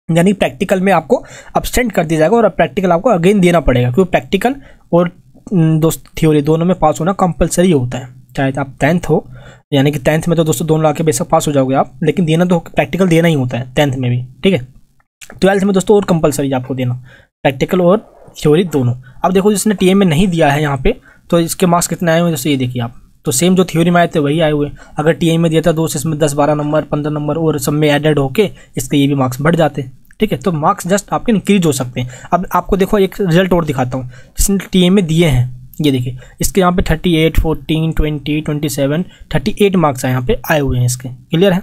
यानी प्रैक्टिकल में आपको अब्सेंट कर दिया जाएगा और प्रैक्टिकल आपको अगेन देना पड़ेगा, क्योंकि प्रैक्टिकल और दोस्त थ्योरी दोनों में पास होना कंपलसरी होता है। चाहे आप 10th हो, यानी कि 10th में तो दोस्तों दोनों आके बेशक पास हो जाओगे आप, लेकिन देना तो प्रैक्टिकल देना ही होता है 10th में भी, ठीक है। 12th में दोस्तों और कंपलसरी आपको देना प्रैक्टिकल और थ्योरी दोनों। अब देखो जिसने टीएमए नहीं दिया है यहाँ पे, तो इसके मार्क्स कितने आए हुए जैसे ये देखिए आप, तो सेम जो थ्योरी में आए थे वही आए हुए। अगर टीएमए दिया था दोस्त इसमें 10-12 नंबर 15 नंबर और सब में एडेड होके इसके ये भी मार्क्स बढ़ जाते हैं, ठीक है। तो मार्क्स जस्ट आपके इंक्रीज हो सकते हैं। अब आपको देखो एक रिजल्ट और दिखाता हूँ जिसने टीएमए दिए हैं, ये देखिए इसके यहाँ पे 38, 14, 20, 27, 38 मार्क्स यहाँ पे आए हुए हैं इसके, क्लियर है।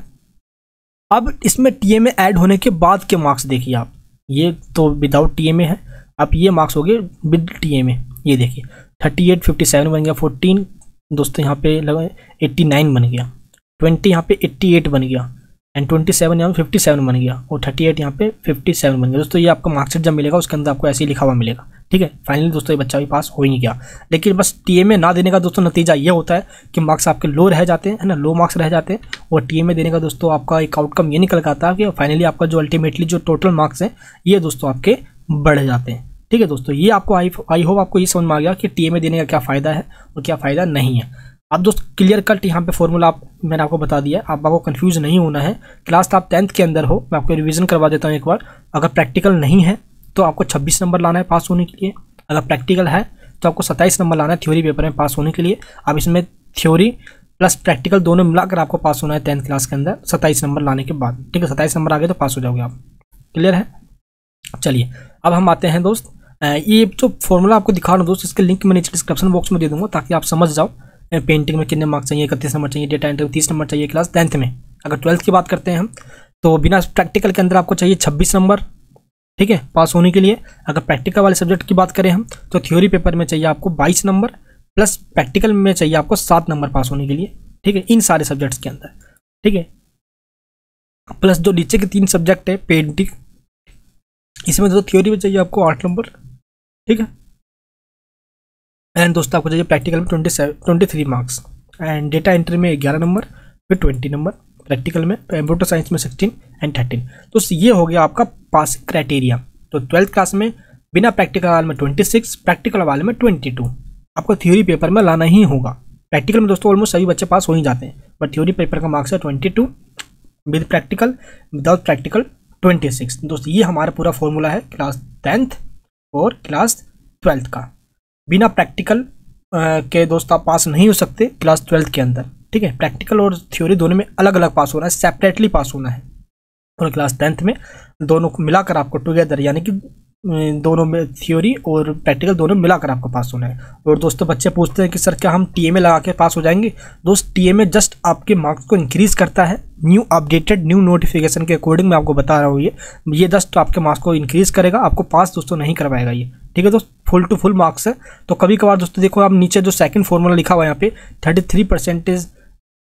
अब इसमें टीएमए ऐड होने के बाद के मार्क्स देखिए आप, ये तो विदाउट टीएमए है, अब ये मार्क्स हो गए विद टीएमए। ये देखिए 38, 57 बन गया, 14 दोस्तों यहाँ पे लगा 89 बन गया, 20 यहाँ पे 88 बन गया, एंड 27 यहाँ पे 57 बन गया, और 38 यहाँ पे 57 बन गया। दोस्तों ये आपका मार्क्सशीट जब मिलेगा उसके अंदर आपको ऐसे ही लिखा हुआ मिलेगा, ठीक है। फाइनली दोस्तों ये बच्चा भी पास हो ही नहीं गया। लेकिन बस टीएमए ना देने का दोस्तों नतीजा ये होता है कि मार्क्स आपके लो रह जाते हैं, है ना, लो मार्क्स रह जाते हैं। और टीएमए देने का दोस्तों आपका एक आउटकम ये निकल आता है कि फाइनली आपका जो अल्टीमेटली जो टोटल मार्क्स हैं ये दोस्तों आपके बढ़ जाते हैं, ठीक है। दोस्तों ये आपको आई होप आपको ये समझ में आ गया कि टीएमए देने का क्या फ़ायदा है और क्या फ़ायदा नहीं है। अब दोस्त क्लियर कट यहाँ पे फॉर्मूला मैंने आपको बता दिया, आपको कंफ्यूज नहीं होना है। क्लास आप 10th के अंदर हो, मैं आपको रिवीजन करवा देता हूँ एक बार। अगर प्रैक्टिकल नहीं है तो आपको 26 नंबर लाना है पास होने के लिए, अगर प्रैक्टिकल है तो आपको 27 नंबर लाना है थ्योरी पेपर में पास होने के लिए। अब इसमें थ्योरी प्लस प्रैक्टिकल दोनों मिलाकर आपको पास होना है 10th क्लास के अंदर 27 नंबर लाने के बाद, ठीक है। 27 नंबर आ गए तो पास हो जाओगे आप, क्लियर है। चलिए अब हम आते हैं दोस्त, ये जो फॉर्मूला आपको दिखा रहा हूँ दोस्त, इसके लिंक मैं नीचे डिस्क्रिप्शन बॉक्स में दे दूँगा ताकि आप समझ जाओ पेंटिंग में कितने मार्क्स चाहिए, 31 नंबर चाहिए, डेटा एंट्री 30 नंबर चाहिए क्लास 10th में। अगर 12th की बात करते हैं हम तो बिना प्रैक्टिकल के अंदर आपको चाहिए 26 नंबर, ठीक है, पास होने के लिए। अगर प्रैक्टिकल वाले सब्जेक्ट की बात करें हम तो थ्योरी पेपर में चाहिए आपको 22 नंबर, प्लस प्रैक्टिकल में चाहिए आपको 7 नंबर पास होने के लिए, ठीक है, इन सारे सब्जेक्ट्स के अंदर, ठीक है। प्लस जो नीचे के 3 सब्जेक्ट है पेंटिंग, इसमें तो थ्योरी में चाहिए आपको 8 नंबर, ठीक है। एंड दोस्तों आपको चाहिए प्रैक्टिकल में 23 मार्क्स, एंड डेटा एंट्री में 11 नंबर, फिर 20 नंबर प्रैक्टिकल में, कंप्यूटर साइंस में 16 एंड 13। तो ये हो गया आपका पासिंग क्राइटेरिया। तो 12th क्लास में बिना प्रैक्टिकल वाले में 26, प्रैक्टिकल वाले में 22 आपको थ्योरी पेपर में लाना ही होगा। प्रैक्टिकल में दोस्तों ऑलमोस्ट सभी बच्चे पास हो ही जाते हैं, बट थ्योरी पेपर का मार्क्स है 22, विद प्रैक्टिकल, विदाउट प्रैक्टिकल 26। दोस्तों ये हमारा पूरा फॉर्मूला है क्लास 10th और क्लास 12th का। बिना प्रैक्टिकल के दोस्त आप पास नहीं हो सकते क्लास 12th के अंदर, ठीक है। प्रैक्टिकल और थ्योरी दोनों में अलग अलग पास होना है, सेपरेटली पास होना है। और क्लास 10th में दोनों को मिलाकर आपको टुगेदर, यानी कि दोनों में थ्योरी और प्रैक्टिकल दोनों मिलाकर आपको पास होना है। और दोस्तों बच्चे पूछते हैं कि सर क्या हम टीएमए लगा के पास हो जाएंगे? दोस्त टीएमए जस्ट आपके मार्क्स को इंक्रीज करता है, न्यू अपडेटेड न्यू नोटिफिकेशन के अकॉर्डिंग मैं आपको बता रहा हूँ। ये जस्ट आपके मार्क्स को इंक्रीज करेगा, आपको पास दोस्तों नहीं करवाएगा ये, ठीक है दोस्त। फुल टू फुल मार्क्स है। तो कभी कभार दोस्तों देखो आप नीचे जो सेकंड फॉर्मूला लिखा हुआ है यहाँ पे 33%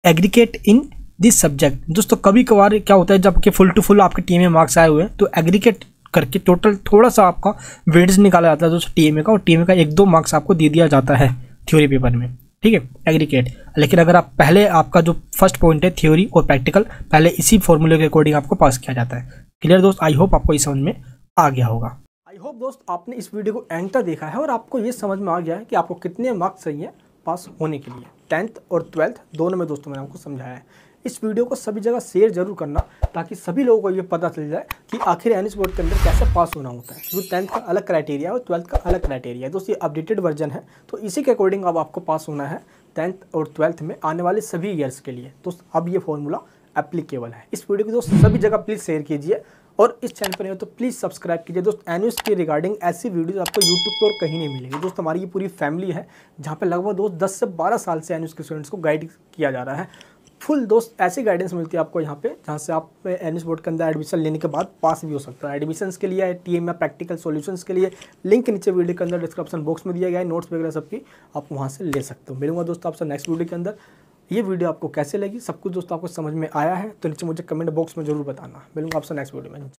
एग्रीगेट इन दिस सब्जेक्ट। दोस्तों कभी कभार क्या होता है जब कि फुल टू फुल आपके टीएमए मार्क्स आए हुए हैं तो एग्रीगेट करके टोटल थोड़ा सा आपका वेटेज निकाला जाता है दोस्तों टीएमए का, और टीएमए का 1-2 मार्क्स आपको दे दिया जाता है थ्योरी पेपर में, ठीक है, एग्रीगेट। लेकिन अगर आप पहले आपका जो फर्स्ट पॉइंट है थ्योरी और प्रैक्टिकल, पहले इसी फॉर्मूले के अकॉर्डिंग आपको पास किया जाता है। क्लियर दोस्त, आई होप आपको इस समझ में आ गया होगा। आई होप दोस्त आपने इस वीडियो को एंड तक देखा है और आपको ये समझ में आ गया है कि आपको कितने मार्क्स चाहिए पास होने के लिए। 10th और 12th दोनों में दोस्तों मैंने आपको समझाया है। इस वीडियो को सभी जगह शेयर जरूर करना ताकि सभी लोगों को ये पता चल जाए कि आखिर एनएस बोर्ड के अंदर कैसे पास होना होता है। क्योंकि 10th का अलग क्राइटेरिया है और 12th का अलग क्राइटेरिया है दोस्तों, ये अपडेटेड वर्जन है। तो इसी के अकॉर्डिंग अब आपको पास होना है 10th और 12th में आने वाले सभी ईयर्स के लिए। तो अब ये फॉर्मूला एप्लीकेबल है। इस वीडियो को दोस्त सभी जगह प्लीज़ शेयर कीजिए और इस चैनल पर नहीं हो तो प्लीज़ सब्सक्राइब कीजिए दोस्त। एनएस के रिगार्डिंग ऐसी वीडियोस आपको यूट्यूब पर और कहीं नहीं मिलेगी दोस्त। हमारी ये पूरी फैमिली है जहाँ पे लगभग दोस्त 10 से 12 साल से एनएस के स्टूडेंट्स को गाइड किया जा रहा है। फुल दोस्त ऐसी गाइडेंस मिलती है आपको यहाँ पे जहाँ से आप एनएस बोर्ड के अंदर एडमिशन लेने के बाद पास भी हो सकता है। एडमिशन्स के लिए टीएम या प्रैक्टिकल सॉल्यूशंस के लिए लिंक नीचे वीडियो के अंदर डिस्क्रिप्शन बॉक्स में दिया गया है, नोट्स वगैरह सबकी आप वहाँ से ले सकते हो। मिलूंगा दोस्तों आपसे नेक्स्ट वीडियो के अंदर। ये वीडियो आपको कैसे लगी, सब कुछ दोस्तों आपको समझ में आया है तो नीचे मुझे कमेंट बॉक्स में जरूर बताना। मिलूंगा आपसे नेक्स्ट वीडियो में।